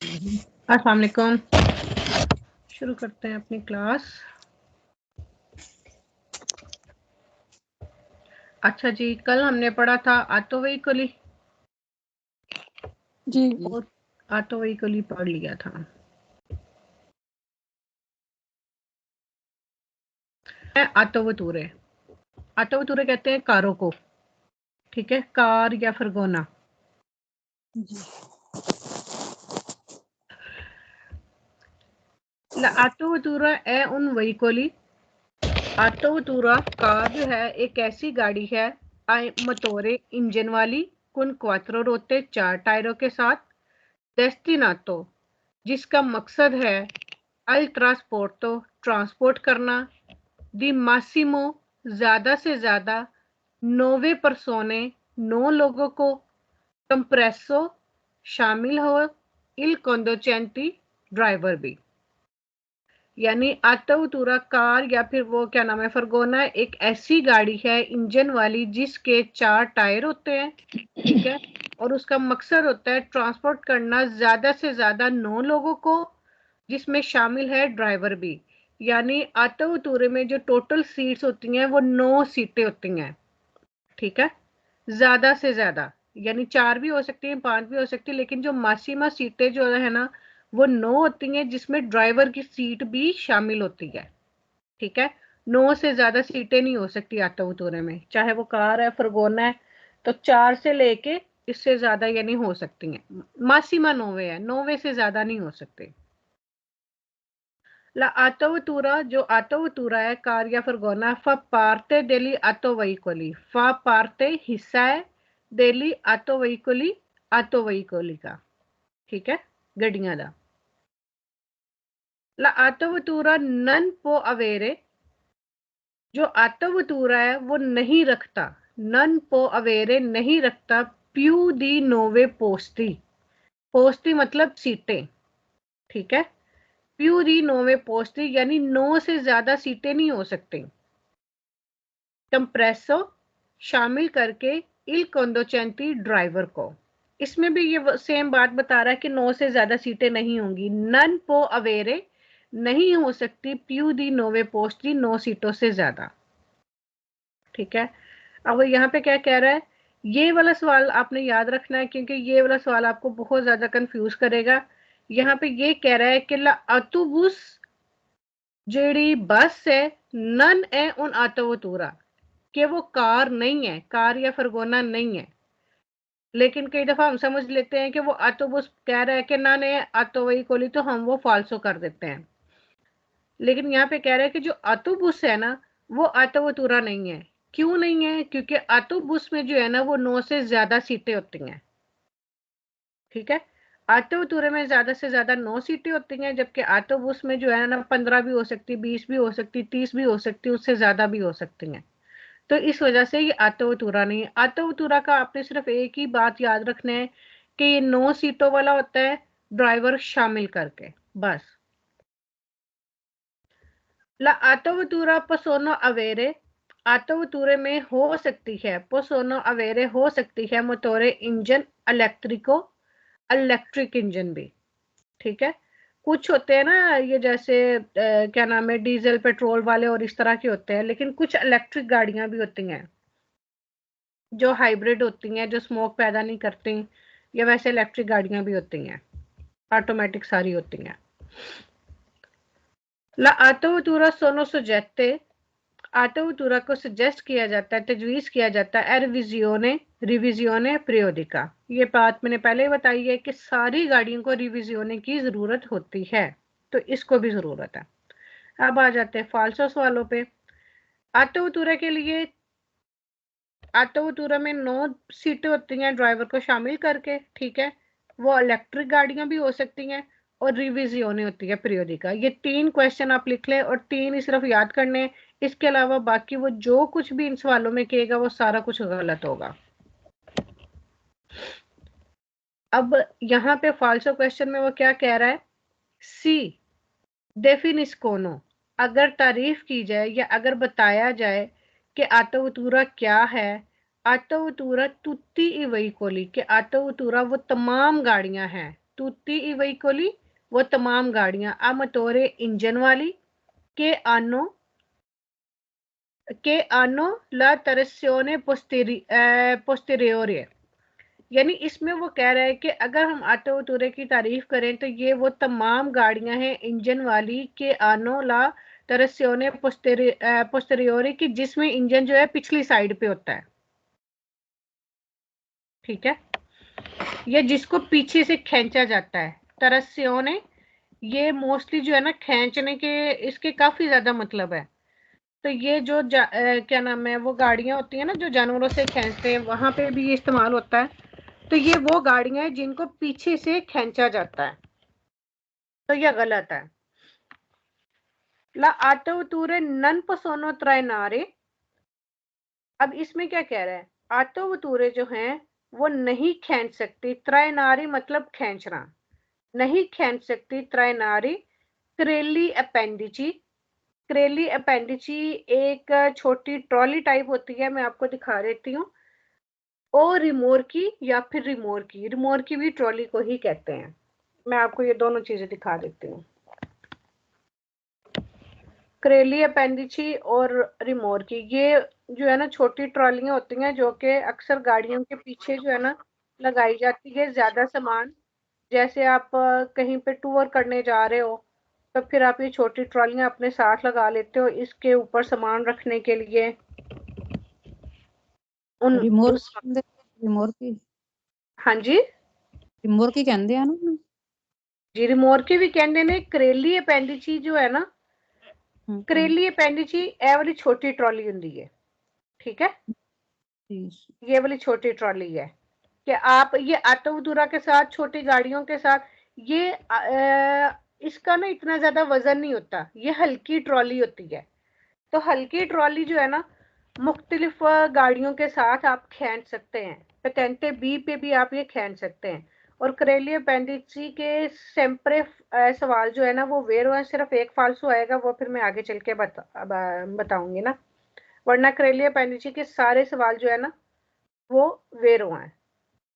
अस्सलाम वालेकुम। शुरू करते हैं अपनी क्लास। अच्छा जी, कल हमने पढ़ा था ऑटो व्हीकल जी और ऑटो व्हीकल पढ़ लिया था। ऑटो वतूरे कहते हैं कारों को, ठीक है, कार या फरगोना। ऑटो वतूरा है उन व्हीकली। ऑटो वतूरा कार जो है एक ऐसी गाड़ी है मोटोरे इंजन वाली, कुन क्वात्रो रोते 4 टायरों के साथ, डेस्टिनातो जिसका मकसद है अल ट्रांसपोर्टो ट्रांसपोर्ट करना, दी मासिमो ज्यादा से ज्यादा, 9 परसोने 9 लोगों को, कंप्रेसो शामिल हो, इल कंडोचेंटी ड्राइवर भी। यानी ऑटो कार या फिर वो क्या नाम है फरगोना एक ऐसी गाड़ी है इंजन वाली जिसके 4 टायर होते हैं, ठीक है, और उसका मकसद होता है ट्रांसपोर्ट करना ज्यादा से ज्यादा 9 लोगों को, जिसमें शामिल है ड्राइवर भी। यानी ऑटो में जो टोटल सीट्स होती हैं वो 9 सीटें होती हैं, ठीक है, ज्यादा से ज्यादा, यानी 4 भी हो सकती हैं, 5 भी हो सकती है, लेकिन जो मासीमा सीटें जो है ना वो 9 होती हैं, जिसमें ड्राइवर की सीट भी शामिल होती है, ठीक है। 9 से ज्यादा सीटें नहीं हो सकती ऑटो में, चाहे वो कार है फरगोना है, तो 4 से लेके इससे ज्यादा यानी हो सकती हैं। मासीमा 9 है, 9 से ज्यादा नहीं हो सकते। La autovettura जो autovettura है कार या फरगोना fa parte degli autoveicoli, fa parte हिस्सा है degli autoveicoli का, ठीक है, गड्डियां दा। La autovettura non può avere जो autovettura है वो नहीं रखता, non può avere नहीं रखता più di 9 posti, पोस्टी मतलब सीटें, ठीक है, प्यूरी 9 पोस्टी यानी 9 से ज्यादा सीटें नहीं हो सकती। कंप्रेसो शामिल करके इल कंडोचेंटी ड्राइवर को, इसमें भी ये सेम बात बता रहा है कि 9 से ज्यादा सीटें नहीं होंगी। नन पो अवेरे नहीं हो सकती प्यू दी 9 पोस्टी 9 सीटों से ज्यादा, ठीक है। अब यहाँ पे क्या कह रहा है, ये वाला सवाल आपने याद रखना है क्योंकि ये वाला सवाल आपको बहुत ज्यादा कंफ्यूज करेगा। यहाँ पे ये कह रहा है कि ला ऑटोबुस जेडी बस है नन है उन ऑटोवतूरा, कि वो कार नहीं है, कार या फरगोना नहीं है। लेकिन कई दफा हम समझ लेते हैं कि वो ऑटोबुस कह रहा है कि ना नहीं ऑटो वही कोली, तो हम वो फाल्सो कर देते हैं। लेकिन यहाँ पे कह रहा है कि जो ऑटोबुस है ना वो ऑटोवतूरा नहीं है। क्यों नहीं है? क्योंकि ऑटोबुस में जो है ना वो 9 से ज्यादा सीटें होती हैं, ठीक है। ऑटोवतूरे में ज्यादा से ज्यादा 9 सीटें होती हैं, जबकि ऑटोबुस में जो है ना 15 भी हो सकती, 20 भी हो सकती, 30 भी हो सकती, उससे ज्यादा भी हो सकती हैं। तो इस वजह से ये ऑटोवतूरा नहीं है। ऑटोवतूरा का आपने सिर्फ एक ही बात याद रखना है कि ये 9 सीटों वाला होता है ड्राइवर शामिल करके, बस। ला ऑटोवतूरा पसोनो अवेरे ऑटोवतूरे में हो सकती है, पसोनो अवेरे हो सकती है मोटोरे इंजन इलेक्ट्रिक इंजन भी, ठीक है। कुछ होते हैं ना ये जैसे क्या नाम है डीजल पेट्रोल वाले और इस तरह के होते हैं, लेकिन कुछ इलेक्ट्रिक गाड़ियां भी होती हैं जो हाइब्रिड होती हैं, जो स्मोक पैदा नहीं करती, या वैसे इलेक्ट्रिक गाड़ियां भी होती हैं, ऑटोमेटिक सारी होती हैं। ला ऑटोवतूरा सोनो सोजेते ऑटोवतूरा को सजेस्ट किया जाता है, तजवीज़ किया जाता है रिविजियोने पीरियोडिका। ये बात मैंने पहले ही बताई है कि सारी गाड़ियों को रिविजियोने की ज़रूरत होती है, तो इसको भी ज़रूरत है। अब आ जाते हैं फाल्सो सवालों पे। ऑटोवतूरा के लिए ऑटोवतूरा में 9 सीटें होती हैं ड्राइवर को शामिल करके, ठीक है। वो इलेक्ट्रिक गाड़ियां भी हो सकती हैं और रिविजियोने होती है पीरियोडिका। ये 3 क्वेश्चन आप लिख लें और 3 ही सिर्फ याद करने, इसके अलावा बाकी वो जो कुछ भी इन सवालों में कहेगा वो सारा कुछ गलत होगा। अब यहाँ पे फाल्सो क्वेश्चन में वो क्या कह रहा है, सी डेफिनिस्कोनो, अगर तारीफ की जाए या अगर बताया जाए कि ऑटोवतूरा क्या है, ऑटोवतूरा तुत्ती ई वहीकोली, कि ऑटोवतूरा वो तमाम गाड़ियां हैं, tutti i veicoli, वो तमाम गाड़ियां, a motore इंजन वाली, che hanno la trazione posteriore, यानी इसमें वो कह रहा है कि अगर हम ऑटो टूरे की तारीफ करें तो ये वो तमाम गाड़ियां हैं इंजन वाली के आनो ला तरस्योने पोस्टेरियोरी की, जिसमें इंजन जो है पिछली साइड पे होता है, ठीक है, ये जिसको पीछे से खींचा जाता है। तरस्योने ये मोस्टली जो है ना खींचने के इसके काफी ज्यादा मतलब है। तो ये जो क्या नाम है, वो गाड़ियां होती है ना जो जानवरों से खींचते हैं, वहां पे भी ये इस्तेमाल होता है। तो ये वो गाड़ियां हैं जिनको पीछे से खींचा जाता है, तो ये गलत है। ला आटोवतूरे नन पसोनो त्राइनारे, अब इसमें क्या कह रहा है, आटोवतूरे जो हैं वो नहीं खींच सकती, त्राइनारी मतलब खींचना, नहीं खींच सकती त्राइनारी करेली अपेंडिची। करेली अपेंडिची एक छोटी ट्रॉली टाइप होती है, मैं आपको दिखा देती हूँ। ओ रिमोर्की या फिर रिमोर्की, रिमोर्की भी ट्रॉली को ही कहते हैं। मैं आपको ये दोनों चीजें दिखा देती हूँ, करेली अपेंडिची और रिमोर्की, ये जो है ना छोटी ट्रॉलियां होती हैं जो कि अक्सर गाड़ियों के पीछे जो है ना लगाई जाती है। ज्यादा सामान, जैसे आप कहीं पे टूर करने जा रहे हो तो फिर आप ये छोटी ट्रॉलियां अपने साथ लगा लेते हो इसके ऊपर सामान रखने के लिए। उन रिमोट उस रिमोट की हाँ जी, रिमोट की कहते हैं ना जी रिमोर्की भी कहते ने। करेली अपेंडिची जो है ना, करेली अपेंडिची ए वाली छोटी ट्रॉली होंगी है, ठीक है, ये वाली छोटी ट्रॉली है कि आप ये आटोवतूरा के साथ छोटी गाड़ियों के साथ ये इसका ना इतना ज्यादा वजन नहीं होता, ये हल्की ट्रॉली होती है। तो हल्की ट्रॉली जो है ना मुख्तलिफ गाड़ियों के साथ आप खींच सकते हैं, पेटेंटे बी पे भी आप ये खींच सकते हैं। और करेली अपेंडिक्सी के सेम्परे सवाल जो है ना वो वेरो है, सिर्फ एक फालसू आएगा, वो फिर मैं आगे चल के बताऊंगी ना, वरना करेली अपेंडिक्सी के सारे सवाल जो है ना वो वेरो हैं।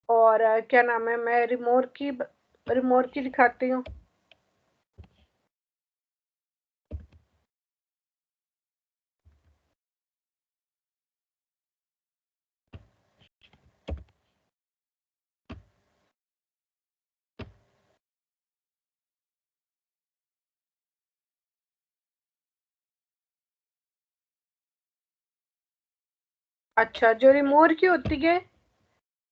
और क्या नाम है, मैं रिमोट की दिखाती हूँ। अच्छा, जो रिमोट की होती है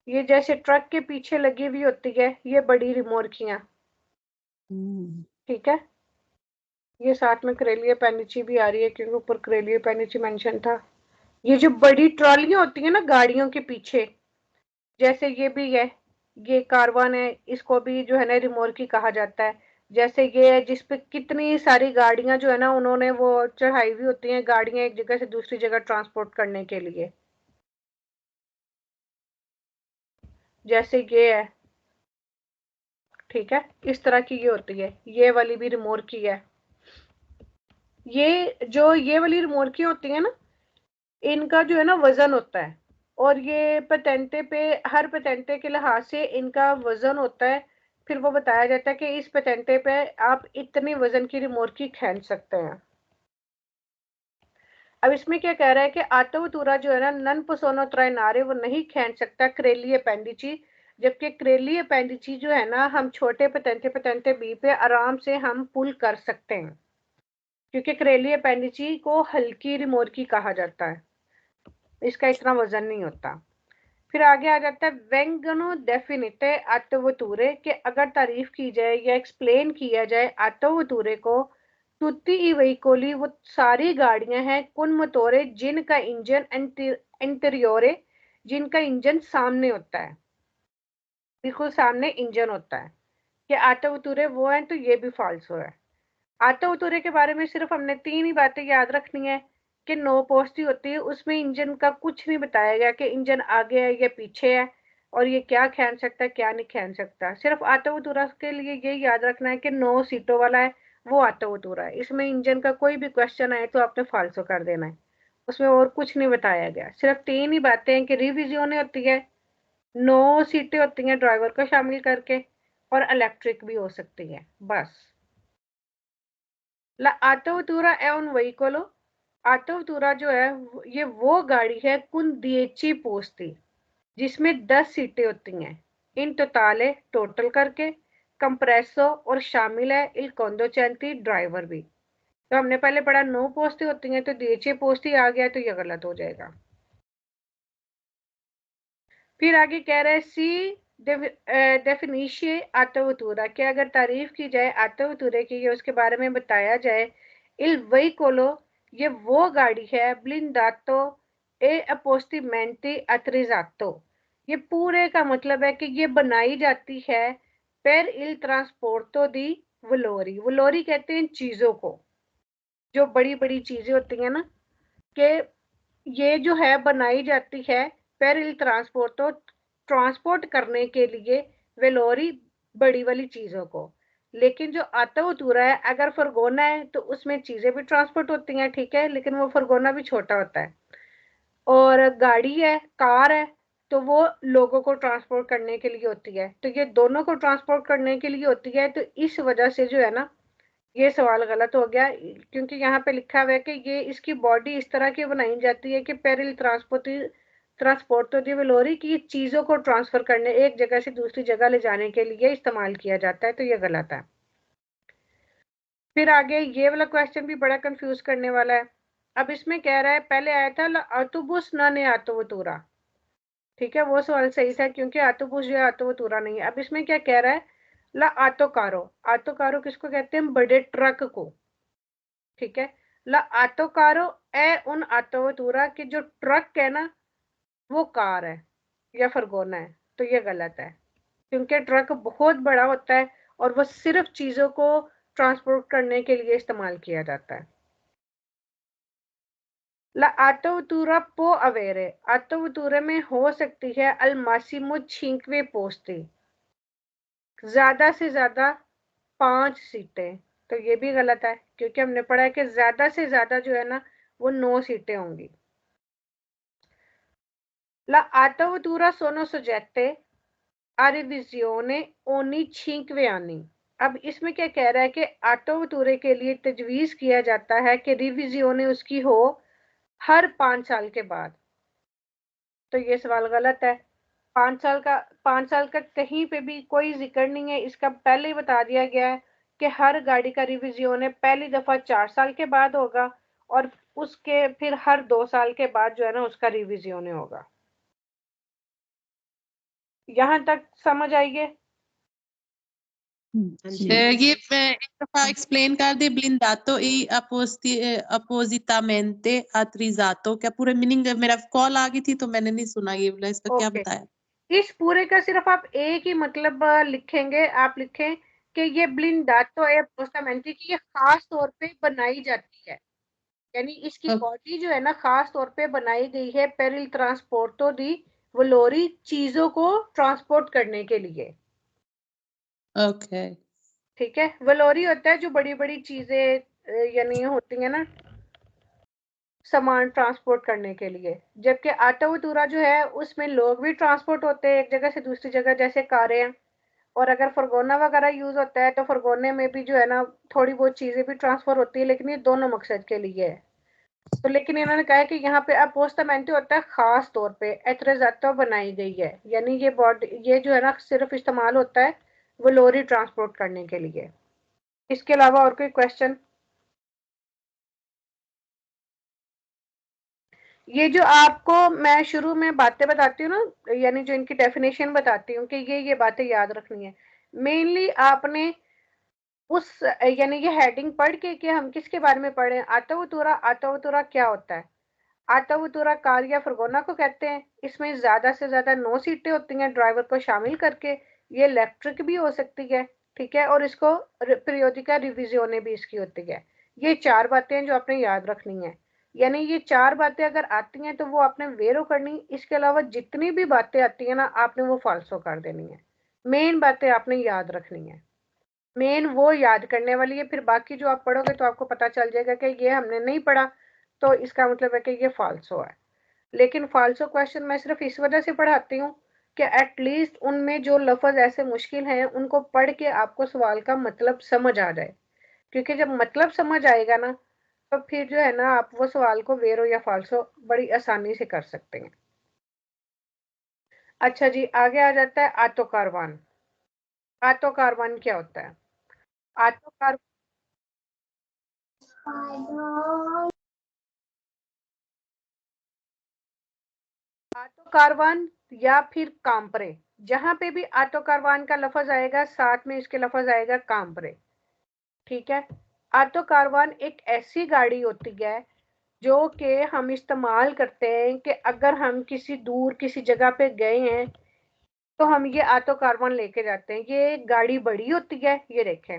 ये जैसे ट्रक के पीछे लगी हुई होती है, ये बड़ी रिमोर्कियां, ठीक है, ये साथ में करेली अपेंडिची भी आ रही है क्योंकि ऊपर करेली अपेंडिची मेंशन था। ये जो बड़ी ट्रॉलियां होती है ना गाड़ियों के पीछे, जैसे ये भी है, ये कारवान है, इसको भी जो है ना रिमोर्की कहा जाता है। जैसे ये है जिसपे कितनी सारी गाड़ियां जो है ना उन्होंने वो चढ़ाई हुई होती हैं, गाड़ियां एक जगह से दूसरी जगह ट्रांसपोर्ट करने के लिए, जैसे ये है, ठीक है, इस तरह की ये होती है। ये वाली भी रिमोर्की है। ये वाली रिमोर्की होती है ना, इनका जो है ना वजन होता है, और ये पेटेंटे पे हर पेटेंटे के लिहाज से इनका वजन होता है। फिर वो बताया जाता है कि इस पेटेंटे पे आप इतने वजन की रिमोर्की खींच सकते हैं। अब इसमें क्या कह रहा है कि आटोवतूरा जो है ना नन पसोनो त्राइनारे वो नहीं खींच सकता करेली अपेंडिची, जबकि करेली अपेंडिची जो है ना हम छोटे पेटेंटे पेटेंटे बी पे आराम से हम पुल कर सकते हैं, क्योंकि करेली अपेंडिची को हल्की रिमोर्की कहा जाता है, इसका इतना वजन नहीं होता। फिर आगे आ जाता है वेंगनो डेफिनिटे आटोवतूरे, के अगर तारीफ की जाए या एक्सप्लेन किया जाए आटोवतूरे को, तुत्ती ई वेहिकोली वो सारी गाड़ियां हैं कुन मोटोरे जिनका इंजन इंटीरियोरे, जिनका इंजन सामने होता है, बिल्कुल सामने इंजन होता है। कि आटोवतूरे वो हैं, तो ये भी फाल्सो है। आटोवतूरे के बारे में सिर्फ हमने 3 ही बातें याद रखनी है कि नो पोस्टी होती है, उसमें इंजन का कुछ नहीं बताया गया कि इंजन आगे है या पीछे है और ये क्या खींच सकता है क्या नहीं खींच सकता। सिर्फ आटोवतूरा के लिए ये याद रखना है कि 9 सीटों वाला है वो आटोवतूरा है, इसमें इंजन का कोई भी क्वेश्चन आए तो आपने फालसो कर देना है, उसमें और कुछ नहीं बताया गया। सिर्फ 3 ही बातें हैं कि रिविजन होती है, 9 सीटें होती हैं ड्राइवर को शामिल करके, और इलेक्ट्रिक भी हो सकती है। बस La autovettura è un veicolo, autovettura जो है ये वो गाड़ी है con 10 posti जिसमें 10 सीटें होती हैं। इन टोटाले टोटल करके कंप्रेसो और शामिल है il conducente ड्राइवर भी। तो हमने पहले पढ़ा 9 पोस्टें होती हैं, तो 10 पोस्ट ही आ गया, तो ये गलत हो जाएगा। फिर आगे कह रहे हैं सी डेफिनिशिये autovettura, कि अगर तारीफ की जाए autovetture की, उसके बारे में बताया जाए, il veicolo ये वो गाड़ी है blindato e appostamenti attrezzato, ये पूरे का मतलब है कि ये बनाई जाती है per il trasporto di valori। वलोरी कहते हैं चीजों को, जो बड़ी बड़ी चीजें होती हैं ना, कि ये जो है बनाई जाती है per il trasporto ट्रांसपोर्ट करने के लिए वेलोरी बड़ी वाली चीजों को। लेकिन जो autovettura है, अगर फरगोना है तो उसमें चीजें भी ट्रांसपोर्ट होती हैं, ठीक है, लेकिन वो फरगोना भी छोटा होता है। और गाड़ी है, कार है, तो वो लोगों को ट्रांसपोर्ट करने के लिए होती है। तो ये दोनों को ट्रांसपोर्ट करने के लिए होती है, तो इस वजह से जो है ना, ये सवाल गलत हो गया, क्योंकि यहाँ पे लिखा हुआ है कि ये इसकी बॉडी इस तरह की बनाई जाती है कि पेरिल ट्रांसपोर्ट दी वेलोरी की चीजों को ट्रांसफर करने, एक जगह से दूसरी जगह ले जाने के लिए इस्तेमाल किया जाता है, तो ये गलत है। फिर आगे ये वाला क्वेश्चन भी बड़ा कंफ्यूज करने वाला है। अब इसमें कह रहा है, पहले आया था ऑटोबुस ने autovettura, ठीक है, वो सवाल सही था, क्योंकि ऑटोबुस जो है autovettura नहीं है। अब इसमें क्या कह रहा है, ला ऑटोकारो, ऑटोकारो किसको कहते हैं, बड़े ट्रक को, ठीक है। ला ऑटोकारो ए उन autovettura की जो ट्रक है ना, वो कार है या फरगोना है, तो ये गलत है, क्योंकि ट्रक बहुत बड़ा होता है और वो सिर्फ चीजों को ट्रांसपोर्ट करने के लिए इस्तेमाल किया जाता है। La autovettura può avere, autovetture में हो सकती है al massimo 5 posti, ज्यादा से ज्यादा 5 सीटें, तो ये भी गलत है, क्योंकि हमने पढ़ा है कि ज्यादा से ज्यादा जो है ना, वो 9 सीटें होंगी। La autovettura sono soggette a revisione ogni 5 anni। अब इसमें क्या कह रहा है कि autovetture के लिए तजवीज किया जाता है कि रिविजियोने उसकी हो हर 5 साल के बाद, तो ये सवाल गलत है। 5 साल का कहीं पे भी कोई जिक्र नहीं है, इसका पहले ही बता दिया गया है कि हर गाड़ी का रिविजियोन है पहली दफा 4 साल के बाद होगा, और उसके फिर हर 2 साल के बाद जो है ना, उसका रिविजियोन होगा। यहां तक समझ आइए। ये एक दफा एक्सप्लेन कर दे, ब्लिंदातो ई अपोजिटामेंटे अत्रिजातो, क्या पूरे मीनिंग, मेरा कॉल आ गई थी तो मैंने नहीं सुना ये वाला, इसका क्या बताया? इस पूरे का सिर्फ आप एक ही मतलब लिखेंगे, आप लिखें कि ये ब्लिंदातो ए अपोजिटामेंटे की ये खास तौर पे बनाई जाती है, यानी इसकी बॉडी जो है ना, खास तौर पे बनाई गई है पेरिल ट्रांसपोर्टो दी वलोरी, चीजों को ट्रांसपोर्ट करने के लिए। ओके, ठीक है, वलोरी होता है जो बड़ी बड़ी चीजें यानी होती है ना, सामान ट्रांसपोर्ट करने के लिए। जबकि autovettura जो है उसमें लोग भी ट्रांसपोर्ट होते हैं एक जगह से दूसरी जगह, जैसे कारें हैं। और अगर फरगोना वगैरह यूज होता है तो फरगोने में भी जो है ना, थोड़ी बहुत चीजें भी ट्रांसफर होती है, लेकिन ये दोनों मकसद के लिए है। तो लेकिन इन्होंने कहा है कि यहाँ पे अपोस्टामेंटी होता है खास तौर पे, एथरेजातो बनाई गई है, यानी ये बॉडी, ये जो है ना, सिर्फ इस्तेमाल होता है वलोरी ट्रांसपोर्ट करने के लिए। इसके अलावा और कोई क्वेश्चन? ये जो आपको मैं शुरू में बातें बताती हूँ ना, यानी जो इनकी डेफिनेशन बताती हूँ, कि ये बातें याद रखनी है। मेनली आपने उस यानी ये हेडिंग पढ़ के कि हम किसके बारे में पढ़े, autovettura क्या होता है। autovettura कार या फरगोना को कहते हैं। इसमें ज्यादा से ज्यादा 9 सीटें होती हैं ड्राइवर को शामिल करके। ये इलेक्ट्रिक भी हो सकती है, ठीक है, और इसको पीरियोडिका रिविजियोने भी इसकी होती है। ये 4 बातें जो आपने याद रखनी है, यानी ये 4 बातें अगर आती हैं तो वो आपने वेरो करनी। इसके अलावा जितनी भी बातें आती है ना, आपने वो फाल्सो कर देनी है। मेन बातें आपने याद रखनी है, मेन वो याद करने वाली है। फिर बाकी जो आप पढ़ोगे तो आपको पता चल जाएगा कि ये हमने नहीं पढ़ा, तो इसका मतलब है कि ये फाल्सो है। लेकिन फाल्सो क्वेश्चन मैं सिर्फ इस वजह से पढ़ाती हूँ कि एटलीस्ट उनमें जो लफ्ज ऐसे मुश्किल हैं उनको पढ़ के आपको सवाल का मतलब समझ आ जाए, क्योंकि जब मतलब समझ आएगा ना तो फिर जो है ना आप वो सवाल को वेरो या फाल्सो बड़ी आसानी से कर सकते हैं। अच्छा जी, आगे आ जाता है आतो कारवान। आतो कारवान क्या होता है? आतो कार आतो कारवान या फिर कांपरे, जहां पे भी आतो कारवान का लफज आएगा साथ में इसके लफज आएगा कांपरे। ठीक है। आतो कारवान एक ऐसी गाड़ी होती है जो कि हम इस्तेमाल करते हैं कि अगर हम किसी दूर किसी जगह पे गए हैं तो हम ये आतो कारवान लेके जाते हैं। ये गाड़ी बड़ी होती है, ये देखें,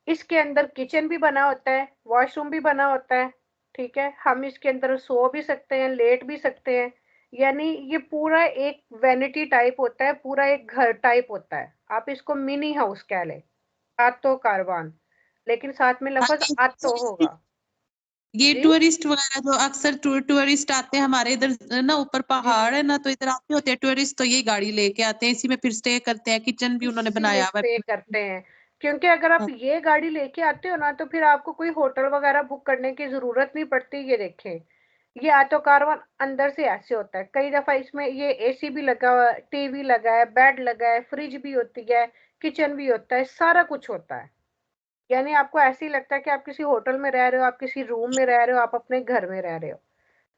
इसके अंदर किचन भी बना होता है, वॉशरूम भी बना होता है। ठीक है, हम इसके अंदर सो भी सकते हैं, लेट भी सकते हैं, यानी ये पूरा एक वैनिटी टाइप होता है, पूरा एक घर टाइप होता है। आप इसको मिनी हाउस कह लें, आतो कारवान, लेकिन साथ में लफज आतो होगा। ये जी टूरिस्ट वगैरह जो अक्सर टूरिस्ट आते हैं हमारे इधर ना, ऊपर जी पहाड़ है ना, तो इधर आते होते हैं टूरिस्ट, तो ये गाड़ी लेके आते हैं, इसी में फिर स्टे करते हैं, किचन भी उन्होंने इसी में बनाया हुआ स्टे है। करते हैं, क्योंकि अगर आप हाँ, ये गाड़ी लेके आते हो ना तो फिर आपको कोई होटल वगैरह बुक करने की जरूरत नहीं पड़ती। ये देखें, ये ऑटो कारवान अंदर से ऐसे होता है। कई दफा इसमें ये एसी भी लगा हुआ है, टीवी लगा है, बेड लगा है, फ्रिज भी होती है, किचन भी होता है, सारा कुछ होता है। यानी आपको ऐसे ही लगता है कि आप किसी होटल में रह रहे हो, आप किसी रूम में रह रहे हो, आप अपने घर में रह रहे हो।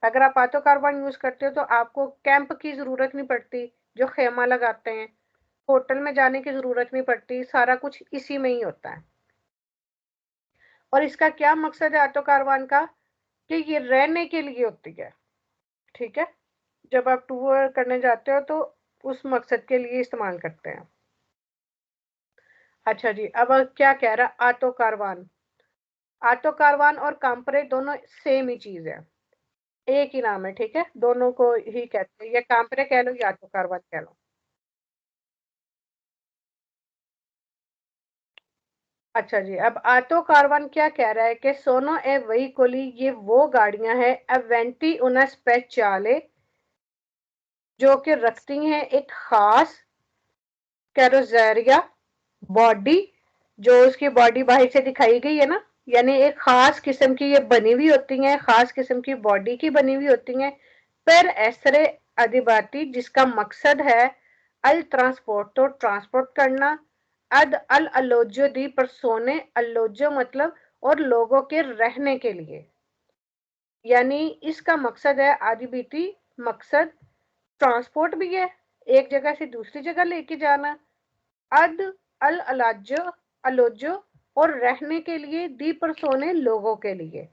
अगर आप ऑटो कारवान यूज करते हो तो आपको कैंप की जरूरत नहीं पड़ती, जो खेमा लगाते हैं, होटल में जाने की जरूरत नहीं पड़ती, सारा कुछ इसी में ही होता है। और इसका क्या मकसद है ऑटो कारवान का? कि ये रहने के लिए होती है। ठीक है, जब आप टूर करने जाते हो तो उस मकसद के लिए इस्तेमाल करते हैं। अच्छा जी, अब क्या कह रहा ऑटो कारवान? ऑटो कारवान और कांपरे दोनों सेम ही चीज है, एक ही नाम है। ठीक है, दोनों को ही कहते हैं, या कांपरे कह लो या ऑटो कारवान कह लो। अच्छा जी, अब ऑटो कारवान क्या कह रहा है कि सोनो ए वेहिकोली, ये वो गाड़ियां हैं एवेंटी उना स्पेशले जो कि रखती हैं एक खास कैरोजेरिया बॉडी, जो उसकी बॉडी बाहर से दिखाई गई है ना, यानी एक खास किस्म की ये बनी हुई होती हैं, खास किस्म की बॉडी की बनी हुई होती हैं। पर ऐसरे अधिबाती, जिसका मकसद है अल ट्रांसपोर्टो, ट्रांसपोर्ट करना, अद अल अलोजो दी परसोने, अलोजो मतलब और लोगों के रहने के लिए, यानी इसका मकसद है आदिबीती, मकसद ट्रांसपोर्ट भी है, एक जगह से दूसरी जगह लेके जाना, अद अल अलाजो, अलोजो, और रहने के लिए, दी परसोने, लोगों के लिए।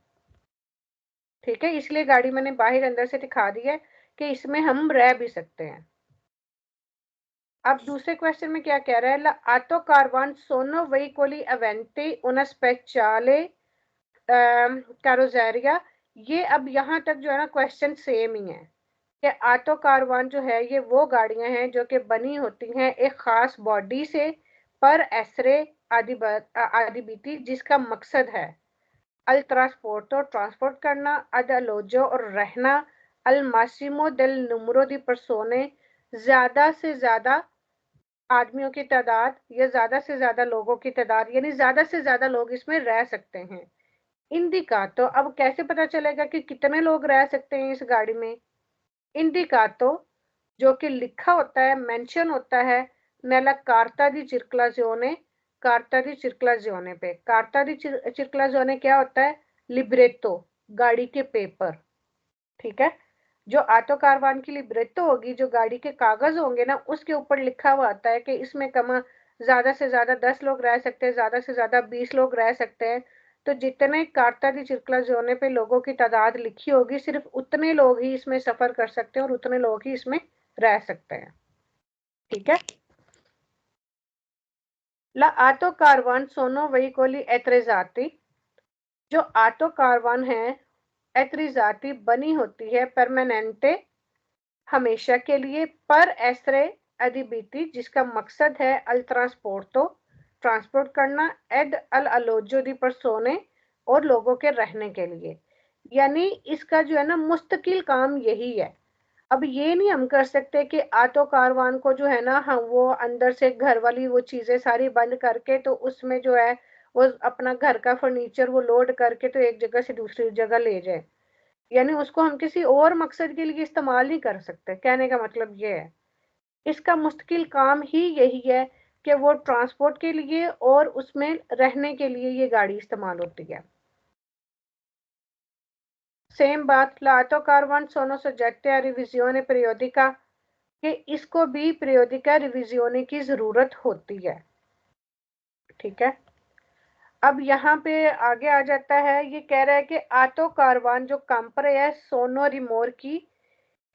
ठीक है, इसलिए गाड़ी मैंने बाहर अंदर से दिखा दी है कि इसमें हम रह भी सकते हैं। अब दूसरे क्वेश्चन में क्या कह रहा है? ला आटो कारवान सोनो वेहिकोली अवेंटी उना स्पेशले कैरोजेरिया। ये अब यहाँ तक जो है ना क्वेश्चन सेम ही है कि ऑटो कारवान जो है ये वो गाड़ियां हैं जो कि बनी होती हैं एक खास बॉडी से, पर एसरे आदिबीती, जिसका मकसद है अल ट्रांसपोर्टो, ट्रांसपोर्ट करना, अद अलोजो, और रहना, अल Masimo del número di persone, ज्यादा से ज्यादा आदमियों की तादाद या ज्यादा से ज्यादा लोगों की तादाद, यानी ज्यादा से ज्यादा लोग इसमें रह सकते हैं। इंडिकातो, अब कैसे पता चलेगा कि कितने लोग रह सकते हैं इस गाड़ी में? इंडिकातो, जो कि लिखा होता है, मेंशन होता है नेला कार्ता दी circolazione, कार्ता दी circolazione पे। कार्ता दी circolazione क्या होता है? लिब्रेतो, गाड़ी के पेपर। ठीक है, जो ऑटो कारवान की लिब्रेतो होगी, जो गाड़ी के कागज होंगे ना, उसके ऊपर लिखा हुआ आता है कि इसमें कमा ज्यादा से ज्यादा 10 लोग रह सकते हैं, ज्यादा से ज्यादा 20 लोग रह सकते हैं। तो जितने कार्ता दी circolazione पे लोगों की तादाद लिखी होगी, सिर्फ उतने लोग ही इसमें सफर कर सकते हैं और उतने लोग ही इसमें रह सकते हैं। ठीक है, ला ऑटो कारवान सोनो वेहिकोली एत्रेजाती, जो ऑटो कारवान है एत्रिजाती बनी होती है परमानेंटे, हमेशा के लिए, पर एसरे अधिबीती, जिसका मकसद है अल ट्रांसपोर्टो, ट्रांसपोर्ट करना, एड अल अलोजो दी परसोने, और लोगों के रहने के लिए। यानी इसका जो है ना मुस्तकिल काम यही है। अब ये नहीं हम कर सकते कि ऑटो कारवान को जो है ना हम वो अंदर से घर वाली वो चीजें सारी बंद करके तो उसमें जो है वो अपना घर का फर्नीचर वो लोड करके तो एक जगह से दूसरी जगह ले जाए, यानी उसको हम किसी और मकसद के लिए इस्तेमाल नहीं कर सकते। कहने का मतलब ये है, इसका मुस्तकिल काम ही यही है कि वो ट्रांसपोर्ट के लिए और उसमें रहने के लिए ये गाड़ी इस्तेमाल होती है। सेम बात लाटो कारवान सोनो सoggetti a revisione periodica कि इसको भी periodica revisione की जरूरत होती है। ठीक है, अब यहाँ पे आगे आ जाता है, ये कह रहा है कि ऑटो कारवान जो कंपरे है सोनो रिमोर की,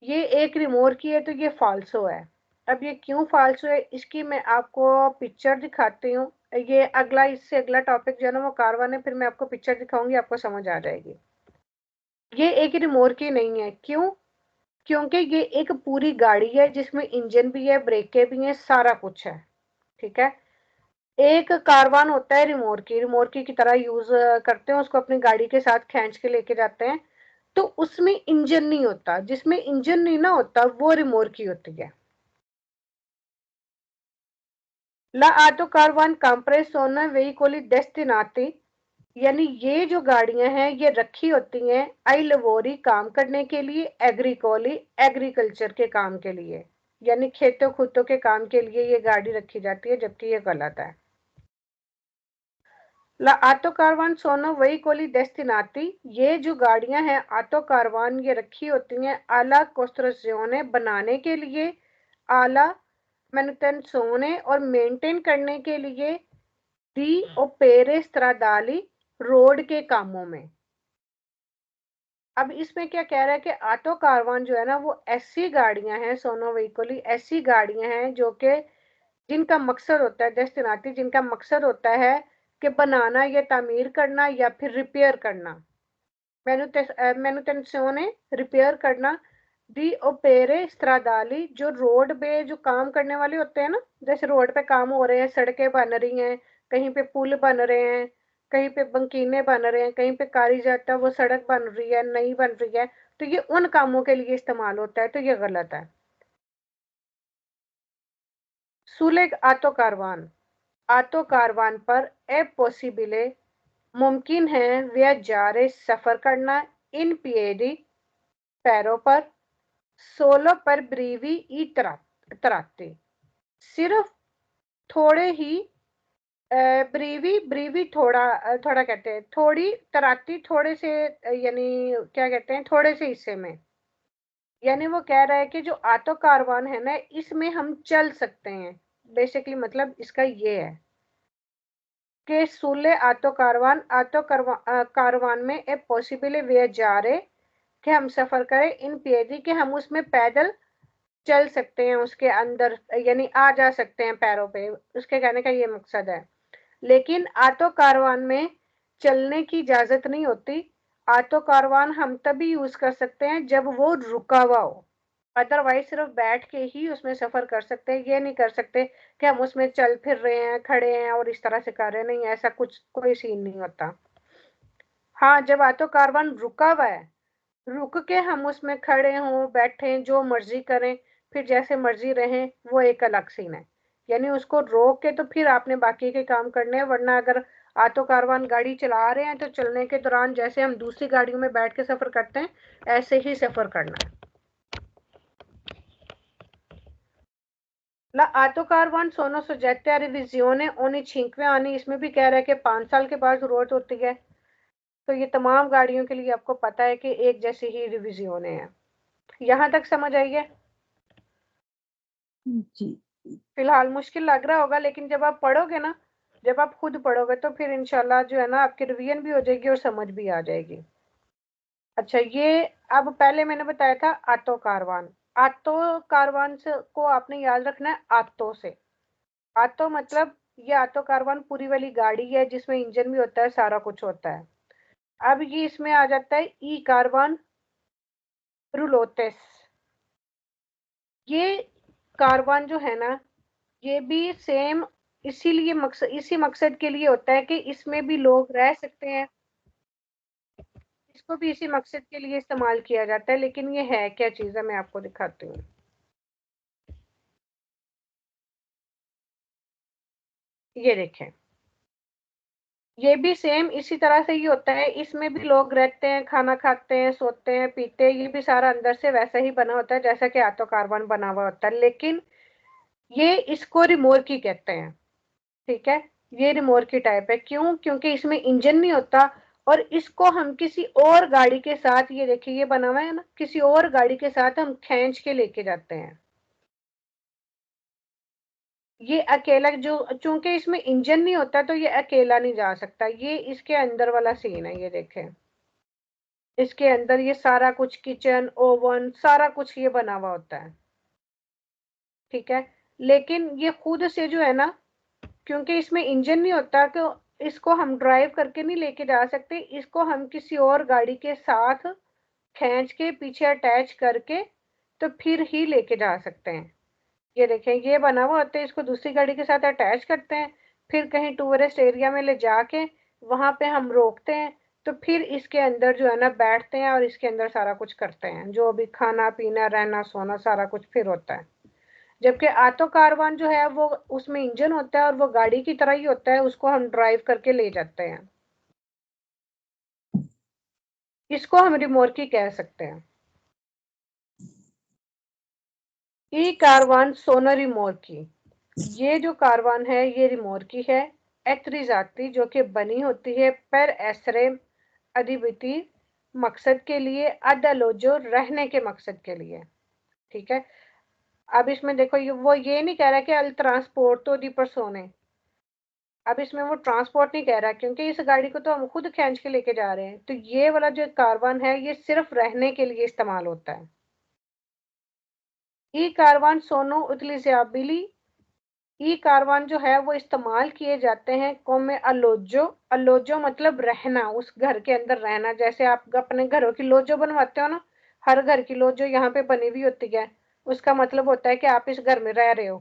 ये एक रिमोर की है तो ये फाल्सो है। अब ये क्यों फाल्सो है इसकी मैं आपको पिक्चर दिखाती हूँ। ये अगला, इससे अगला टॉपिक जो है ना वो कारवान है, फिर मैं आपको पिक्चर दिखाऊंगी, आपको समझ आ जाएगी। ये एक रिमोर की नहीं है, क्यों? क्योंकि ये एक पूरी गाड़ी है जिसमें इंजन भी है, ब्रेकें भी हैं, सारा कुछ है। ठीक है, एक कारवान होता है रिमोर की तरह यूज करते हैं उसको, अपनी गाड़ी के साथ खींच के लेके जाते हैं, तो उसमें इंजन नहीं होता। जिसमें इंजन नहीं ना होता वो रिमोर की होती है। ला ऑटो कारवान कंप्रेसोना वेहिकोली डेस्टिनाती, यानी ये जो गाड़ियां हैं ये रखी होती हैं आई लवोरी काम करने के लिए, एग्रीकोली एग्रीकल्चर के काम के लिए, यानी खेतों खुतों के काम के लिए ये गाड़ी रखी जाती है, जबकि ये गलत है। ला ऑटो कारवान सोनो वही कोली डेस्टिनाती, ये जो गाड़ियां हैं ऑटो कारवान ये रखी होती हैं आला कोस्ट्रोजियोने बनाने के लिए, आला मैनुटेंसोने और मेंटेन करने के लिए, दी ओपेरे स्ट्रादाली रोड के कामों में। अब इसमें क्या कह रहा है कि ऑटो कारवान जो है ना वो ऐसी गाड़ियां हैं, सोनो व्हीकली ऐसी गाड़ियां हैं जो कि जिनका मकसद होता है डेस्टिनाटी, जिनका मकसद होता है कि बनाना या तामीर करना या फिर रिपेयर करना, मैनुटेंसियोने रिपेयर करना, दी ओपेरे स्ट्रादाली जो रोड पे जो काम करने वाले होते हैं ना, जैसे रोड पे काम हो रहे हैं, सड़कें बन रही हैं, कहीं पे पुल बन रहे हैं, कहीं पे बंकीने बन रहे हैं, कहीं पे कारी जाता वो सड़क बन रही है, नई बन रही है, तो ये उन कामों के लिए इस्तेमाल होता है, तो ये गलत है। सुलेग ऑटो कारवान पर ए पॉसिबले मुमकिन है वियाजारे सफर करना, इन पिएडी पैरों पर, सोलो पर ब्रीवी ई तराते, सिर्फ थोड़े ही ब्रीवी ब्रीवी थोड़ा कहते हैं, थोड़ी तराती थोड़े से यानी क्या कहते हैं थोड़े से हिस्से में, यानी वो कह रहा है कि जो ऑटो कारवान है ना इसमें हम चल सकते हैं। बेसिकली मतलब इसका ये है कि सूले कारवान में ए पॉसिबल वे जा रहे कि हम सफर करें, इन पिएदी के हम उसमें पैदल चल सकते हैं, उसके अंदर यानी आ जा सकते हैं पैरों पे, उसके कहने का ये मकसद है। लेकिन ऑटो कारवान में चलने की इजाजत नहीं होती। ऑटो कारवान हम तभी यूज कर सकते हैं जब वो रुका हुआ हो, अदरवाइज सिर्फ बैठ के ही उसमें सफर कर सकते हैं। ये नहीं कर सकते कि हम उसमें चल फिर रहे हैं, खड़े हैं और इस तरह से कर रहे हैं, नहीं, ऐसा कुछ कोई सीन नहीं होता। हाँ, जब ऑटो कारवान रुका हुआ है, रुक के हम उसमें खड़े हों, बैठे, जो मर्जी करें, फिर जैसे मर्जी रहें, वो एक अलग सीन है। यानी उसको रोक के तो फिर आपने बाकी के काम करने हैं, वरना अगर ऑटो कारवान गाड़ी चला रहे हैं तो चलने के दौरान जैसे हम दूसरी गाड़ियों में बैठ के सफर करते हैं ऐसे ही सफर करना है। ला ऑटो कारवान सोनो सoggetti रिविजियोने ओनी 5 आनी, इसमें भी कह रहा है कि 5 साल के बाद जरूरत होती है। तो ये तमाम गाड़ियों के लिए आपको पता है कि एक जैसी ही रिविजियोने है। यहाँ तक समझ आई है? जी। फिलहाल मुश्किल लग रहा होगा, लेकिन जब आप पढ़ोगे ना, जब आप खुद पढ़ोगे तो फिर इंशाल्लाह जो है ना आपकी रिवीजन भी हो जाएगी और समझ भी आ जाएगी। अच्छा, ये अब पहले मैंने बताया था ऑटो कारवान। ऑटो कारवान से को आपने याद रखना है ऑटो से। ऑटो मतलब ये ऑटो कारवान पूरी वाली गाड़ी है जिसमें इंजन भी होता है, सारा कुछ होता है। अब ये इसमें आ जाता है ई कारवान रुलोटेस। ये कारवान जो है ना ये भी सेम इसीलिए इसी मकसद के लिए होता है कि इसमें भी लोग रह सकते हैं, इसको भी इसी मकसद के लिए इस्तेमाल किया जाता है, लेकिन ये है क्या चीज़ है मैं आपको दिखाती हूँ। ये देखें, ये भी सेम इसी तरह से ही होता है। इसमें भी लोग रहते हैं, खाना खाते हैं, सोते हैं, पीते हैं, ये भी सारा अंदर से वैसा ही बना होता है जैसा कि आतो कार्बन बना हुआ होता है, लेकिन ये इसको रिमोर की कहते हैं। ठीक है, ये रिमोर की टाइप है। क्यों? क्योंकि इसमें इंजन नहीं होता और इसको हम किसी और गाड़ी के साथ, ये देखिए ये बना हुआ है ना, किसी और गाड़ी के साथ हम खींच के लेके जाते हैं। ये अकेला, जो चूंकि इसमें इंजन नहीं होता तो ये अकेला नहीं जा सकता। ये इसके अंदर वाला सीन है, ये देखें, इसके अंदर ये सारा कुछ किचन, ओवन, सारा कुछ ये बना हुआ होता है। ठीक है, लेकिन ये खुद से जो है ना, क्योंकि इसमें इंजन नहीं होता तो इसको हम ड्राइव करके नहीं लेके जा सकते। इसको हम किसी और गाड़ी के साथ खींच के पीछे अटैच करके तो फिर ही लेके जा सकते हैं। ये देखें, ये बना हुआ होता है, इसको दूसरी गाड़ी के साथ अटैच करते हैं, फिर कहीं टूरिस्ट एरिया में ले जाके वहां पे हम रोकते हैं, तो फिर इसके अंदर जो है ना बैठते हैं और इसके अंदर सारा कुछ करते हैं, जो भी खाना पीना रहना सोना सारा कुछ फिर होता है। जबकि आटो कारवान जो है वो उसमें इंजन होता है और वो गाड़ी की तरह ही होता है, उसको हम ड्राइव करके ले जाते हैं। इसको हम रिमोर्की कह सकते हैं। ई कारवान सोना रिमोर्की, ये जो कारवान है ये रिमोर्की है। एत्रिजाती जो कि बनी होती है पर एसरे अधिविति मकसद के लिए, अदलोजो रहने के मकसद के लिए। ठीक है, अब इसमें देखो वो ये नहीं कह रहा कि अल ट्रांसपोर्ट तो दी परसोने, अब इसमें वो ट्रांसपोर्ट नहीं कह रहा क्योंकि इस गाड़ी को तो हम खुद खींच के लेके जा रहे हैं। तो ये वाला जो कारवान है ये सिर्फ रहने के लिए इस्तेमाल होता है। ई कारवान सोनो उतलिजियाबिली, ई कारवान जो है वो इस्तेमाल किए जाते हैं कोमे अलोजो। अलोजो मतलब रहना, उस घर के अंदर रहना। जैसे आप अपने घरों की लोजो बनवाते हो ना, हर घर की लोजो यहाँ पे बनी हुई होती है, उसका मतलब होता है कि आप इस घर में रह रहे हो।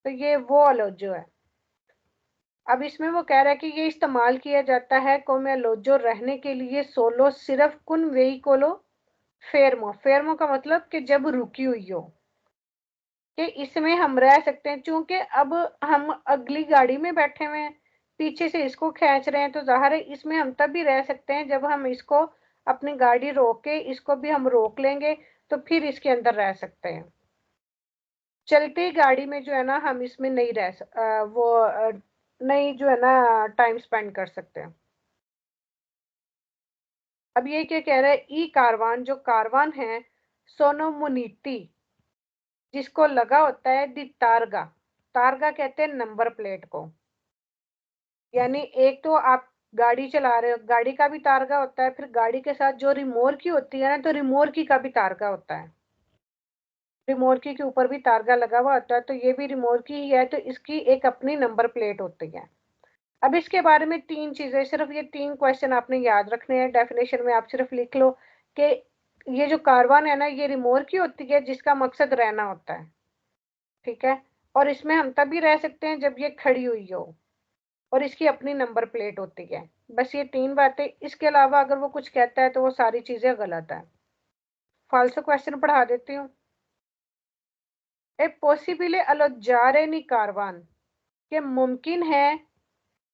तो ये वो अलोजो है। अब इसमें वो कह रहा है कि ये इस्तेमाल किया जाता है कोमे लोजो रहने के लिए सोलो सिर्फ कुन वेहिकोलो फेरमो। फेरमो का मतलब कि जब रुकी हुई हो, कि इसमें हम रह सकते हैं। चूंकि अब हम अगली गाड़ी में बैठे हुए हैं, पीछे से इसको खींच रहे हैं, तो जाहिर है इसमें हम तब भी रह सकते हैं जब हम इसको अपनी गाड़ी रोक के इसको भी हम रोक लेंगे तो फिर इसके अंदर रह सकते हैं। चलती गाड़ी में जो है ना हम इसमें नहीं नहीं जो है ना टाइम स्पेंड कर सकते हैं। अब ये क्या कह रहा है, ई कारवान जो कारवान है सोनोमुनीति, जिसको लगा होता है दी तारगा। तारगा कहते हैं नंबर प्लेट को। यानी एक तो आप गाड़ी चला रहे हो, गाड़ी का भी तारगा होता है, फिर गाड़ी के साथ जो रिमोर की होती है ना, तो रिमोर की का भी तारगा होता है। रिमोर की के ऊपर भी तारगा लगा हुआ होता है, तो ये भी रिमोर की ही है, तो इसकी एक अपनी नंबर प्लेट होती है। अब इसके बारे में तीन चीजें, सिर्फ ये तीन क्वेश्चन आपने याद रखने हैं। डेफिनेशन में आप सिर्फ लिख लो कि ये जो कारवान है ना ये रिमोर की होती है जिसका मकसद रहना होता है। ठीक है, और इसमें हम तभी रह सकते हैं जब ये खड़ी हुई हो और इसकी अपनी नंबर प्लेट होती है। बस ये तीन बातें, इसके अलावा अगर वो कुछ कहता है तो वो सारी चीजें गलत है। फालतू क्वेश्चन पढ़ा देती हूँ। ए पॉसिबल अलोजारे नी कारवान, के मुमकिन है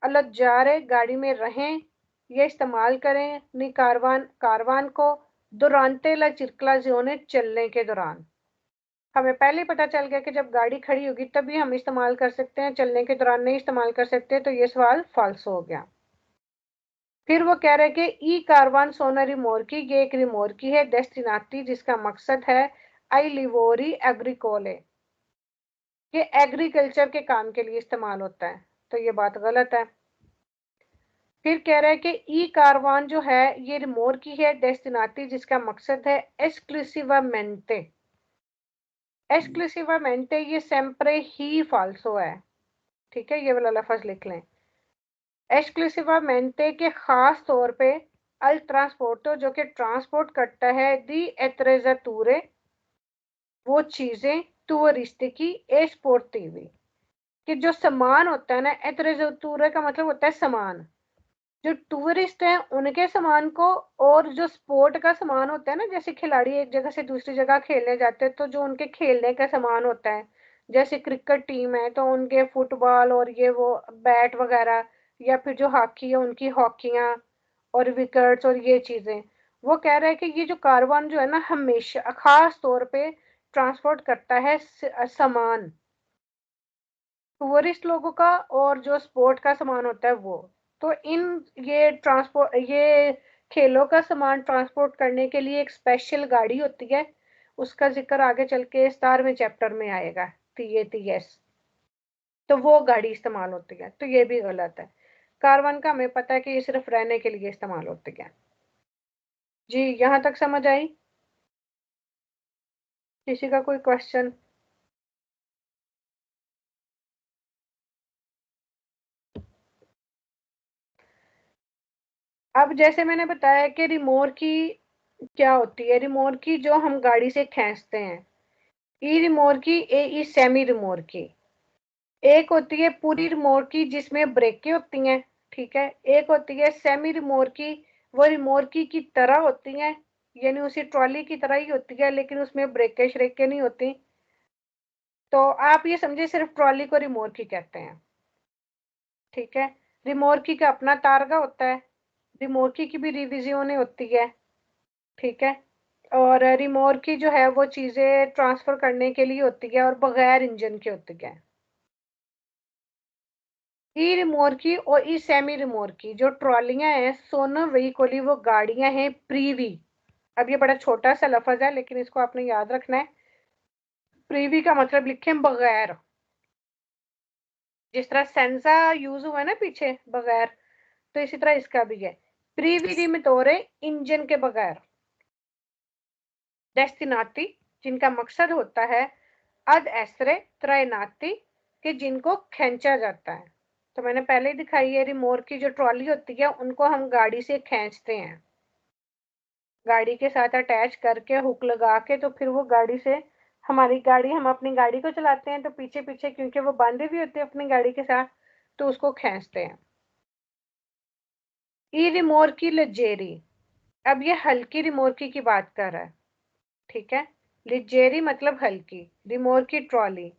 अलोजारे गाड़ी में रहें, ये इस्तेमाल करें नी कारवान कारवान को, दुरानते ला चिरकलाजियोने चलने के दौरान। हमें पहले ही पता चल गया कि जब गाड़ी खड़ी होगी तभी हम इस्तेमाल कर सकते हैं, चलने के दौरान नहीं इस्तेमाल कर सकते, तो ये सवाल फॉल्स हो गया। फिर वो कह रहे हैं कि ई कारवान सोना रिमोर्की, ये एक रिमोर्की है डेस्टिनाती जिसका मकसद है आई लिवोरी एग्रीकोले, ये एग्रीकल्चर के काम के लिए इस्तेमाल होता है, तो ये बात गलत है। फिर कह रहा है कि ई कारवान जो है ये रिमोर्की है डेस्टिनाती जिसका मकसद है एक्सक्लूसिवामेंटे। एक्सक्लूसिवामेंटे ये सेम्प्रे ही फाल्सो है। ठीक है, ये वाला लफ्ज लिख लें। एक्सक्लूसिवामेंटे के खास तौर पे अल ट्रांसपोर्टो जो कि ट्रांसपोर्ट करता है दी एत्रेजातूरे, वो चीजें टूरिस्टिकी ए स्पोर्टिवी, कि जो सामान होता है ना, एत्रेजातूरे का मतलब होता है सामान, जो टूरिस्ट हैं उनके सामान को, और जो स्पोर्ट का सामान होता है ना, जैसे खिलाड़ी एक जगह से दूसरी जगह खेलने जाते हैं तो जो उनके खेलने का सामान होता है, जैसे क्रिकेट टीम है तो उनके फुटबॉल और ये वो बैट वगैरह, या फिर जो हॉकी है उनकी हॉकियां और विकेट्स और ये चीजें, वो कह रहे हैं कि ये जो कारवान जो है ना हमेशा खास तौर पे ट्रांसपोर्ट करता है सामान, टूरिस्ट लोगों का और जो स्पोर्ट का सामान होता है वो। तो इन ये खेलों का सामान ट्रांसपोर्ट करने के लिए एक स्पेशल गाड़ी होती है, उसका जिक्र आगे चल के 17वें चैप्टर में आएगा, TATS। तो वो गाड़ी इस्तेमाल होती है, तो ये भी गलत है। कारवान का हमें पता है कि ये सिर्फ रहने के लिए इस्तेमाल होती है। जी, यहाँ तक समझ आई? किसी का कोई क्वेश्चन? अब जैसे मैंने बताया कि रिमोर की क्या होती है, रिमोर की जो हम गाड़ी से खींचते हैं, ई रिमोर की, ए ई सेमी रिमोर की। एक होती है पूरी रिमोर की जिसमें ब्रेकें होती हैं, ठीक है। एक होती है सेमी रिमोर की, वो रिमोर की तरह होती हैं, यानी उसी ट्रॉली की तरह ही होती है लेकिन उसमें ब्रेकें श्रेकें नहीं होती। तो आप ये समझिए सिर्फ ट्रॉली को रिमोर की कहते हैं, ठीक है। रिमोर की का अपना तारगा होता है, रिमोर की भी रिविजियोने होती है, ठीक है। और रिमोर की जो है वो चीजें ट्रांसफर करने के लिए होती है और बगैर इंजन की होती है। ई रिमोर की और ई सेमी रिमोर की जो ट्रॉलियां हैं, सोनो व्हीकल, वो गाड़ियां हैं प्रीवी। अब ये बड़ा छोटा सा लफ्ज है लेकिन इसको आपने याद रखना है। प्रीवी का मतलब लिखें बगैर, जिस तरह सेंसा यूज हुआ है ना पीछे बगैर, तो इसी तरह इसका भी है प्रीवी रिमिटोरे, इंजन के बगैर। डेस्टिनाती, जिनका मकसद होता है अद एसरे त्रयनाती, कि जिनको खींचा जाता है। तो मैंने पहले ही दिखाई है, रिमोट की जो ट्रॉली होती है उनको हम गाड़ी से खींचते हैं, गाड़ी के साथ अटैच करके हुक लगा के, तो फिर वो गाड़ी से, हमारी गाड़ी, हम अपनी गाड़ी को चलाते हैं तो पीछे पीछे क्योंकि वो बांधे भी होते हैं अपनी गाड़ी के साथ, तो उसको खींचते हैं। ई रिमोट की लजेरी, अब ये हल्की रिमोट की बात कर रहा है, ठीक है। लिजेरी मतलब हल्की, रिमोट की ट्रॉली।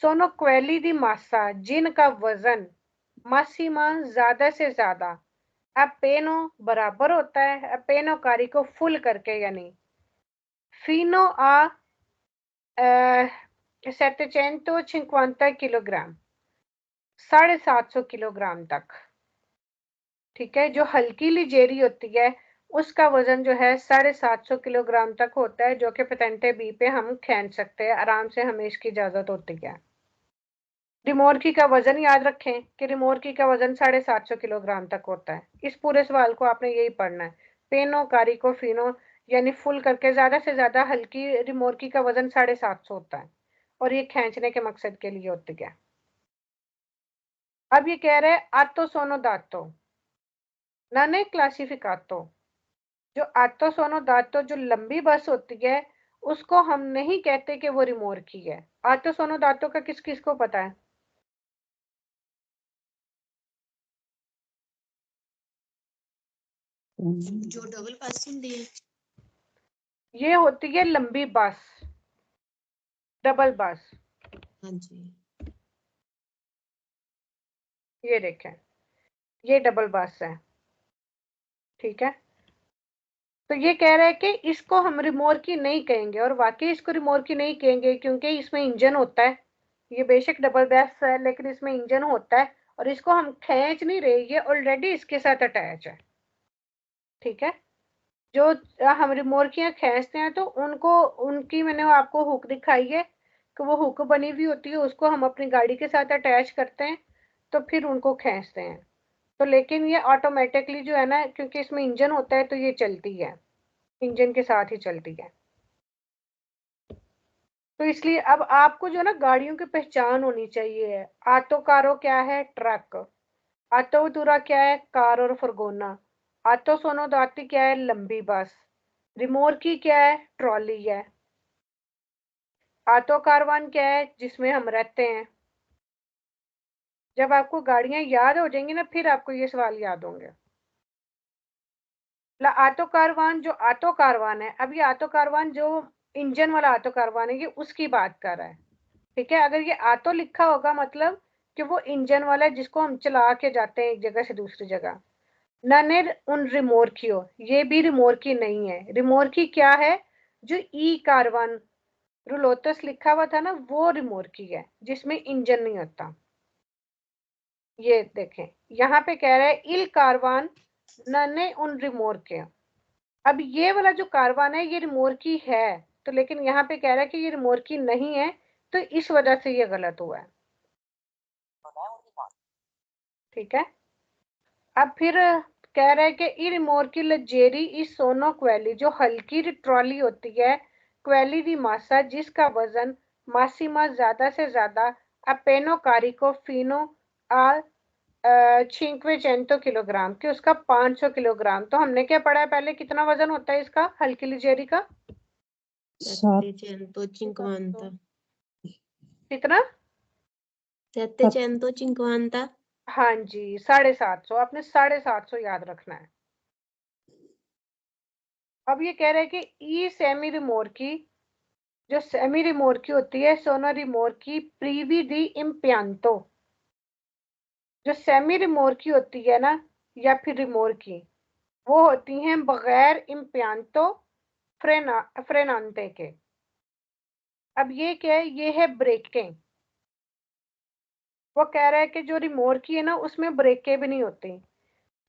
सोनो क्वेली दी मासा, जिनका वजन, मासीमा ज्यादा से ज्यादा, अपेनो बराबर होता है, अपेनो कारी को फुल करके, यानी फीनो आ 750 किलोग्राम, 750 किलोग्राम तक, ठीक है। जो हल्की लिजेरी होती है उसका वजन जो है 750 किलोग्राम तक होता है, जो कि पेटेंटे बी पे हम खींच सकते हैं आराम से, हमें इसकी इजाजत होती है। रिमोर्की का वजन याद रखें कि रिमोर्की का वजन 750 किलोग्राम तक होता है। इस पूरे सवाल को आपने यही पढ़ना है। पेनो कारिको फिनो, यानी फुल करके ज्यादा से ज्यादा हल्की रिमोर्की का वजन 750 होता है और ये खींचने के मकसद के लिए होती है। अब ये कह रहे हैं आतो सोनो दातो नाने क्लासिफिकातो, जो आतो सोनो दातो जो लंबी बस होती है उसको हम नहीं कहते कि वो रिमोर्की है। आतो सोनो दातो का किस किस को पता है? जो डबल बस होती है, ये होती है लंबी बस, डबल बस। हाँ जी, ये देखें, ये डबल बस है, ठीक है। तो ये कह रहा है कि इसको हम रिमोर्की नहीं कहेंगे, और वाकई इसको रिमोर्की नहीं कहेंगे क्योंकि इसमें इंजन होता है। ये बेशक डबल बस है लेकिन इसमें इंजन होता है और इसको हम खींच नहीं रहे, ये ऑलरेडी इसके साथ अटैच है, ठीक है। जो हम रिमोर्कियां खींचते हैं तो उनको, उनकी मैंने आपको हुक दिखाई है कि वो हुक बनी हुई होती है, उसको हम अपनी गाड़ी के साथ अटैच करते हैं तो फिर उनको खींचते हैं। तो लेकिन ये ऑटोमेटिकली जो है ना, क्योंकि इसमें इंजन होता है तो ये चलती है, इंजन के साथ ही चलती है। तो इसलिए अब आपको जो है ना गाड़ियों की पहचान होनी चाहिए। आटो कारो क्या है? ट्रक। आटो दूरा क्या है? कार और फरगोना। आटो सोनो दाती क्या है? लंबी बस। रिमोर्की क्या है? ट्रॉली है। आटो कारवान क्या है? जिसमें हम रहते हैं। जब आपको गाड़ियां याद हो जाएंगी ना फिर आपको ये सवाल याद होंगे। ऑटो कारवान, जो ऑटो कारवान है, अब ये ऑटो कारवान जो इंजन वाला ऑटो कारवान है, ये उसकी बात कर रहा है, ठीक है। अगर ये ऑटो लिखा होगा मतलब कि वो इंजन वाला है जिसको हम चला के जाते हैं एक जगह से दूसरी जगह। ननेर उन रिमोर्कियो, ये भी रिमोर्की नहीं है। रिमोर्की क्या है? जो ई कारवान रुलोटस लिखा हुआ था ना, वो रिमोर्की है जिसमें इंजन नहीं होता। ये देखें यहाँ पे कह रहा है इल कारवान नने उन रिमोर्के। अब ये वाला जो कारवान है ये रिमोर्की है, तो लेकिन यहाँ पे कह रहा है कि ये रिमोर्की नहीं है, तो इस वजह से ये गलत हुआ है, ठीक है। अब फिर कह रहा है कि ई रिमोर्की लजेरी इस सोनो क्वेली, जो हल्की ट्रॉली होती है, क्वेली दी मासा जिसका वजन मासीमा ज्यादा से ज्यादा अपेनो कारिको फिनो आ 500 किलोग्राम की, उसका 500 किलोग्राम। तो हमने क्या पढ़ा है पहले, कितना वजन होता है इसका हल्की लिजेरी का? 750. कितना? 750. हाँ जी, 750। आपने 750 याद रखना है। अब ये कह रहे हैं कि ई सेमी रिमोर्की, जो सेमी रिमोर्की होती है, सोनो रिमोर्की प्रीवी दी इम्पियांतो। जो सेमी रिमोर्की होती है ना, या फिर रिमोर्की, वो होती हैं बगैर इम्पियांतो फ्रेनांते के। अब ये क्या है? ये है ब्रेकें। वो कह रहा है कि जो रिमोर्की है ना, उसमें ब्रेकें भी नहीं होती।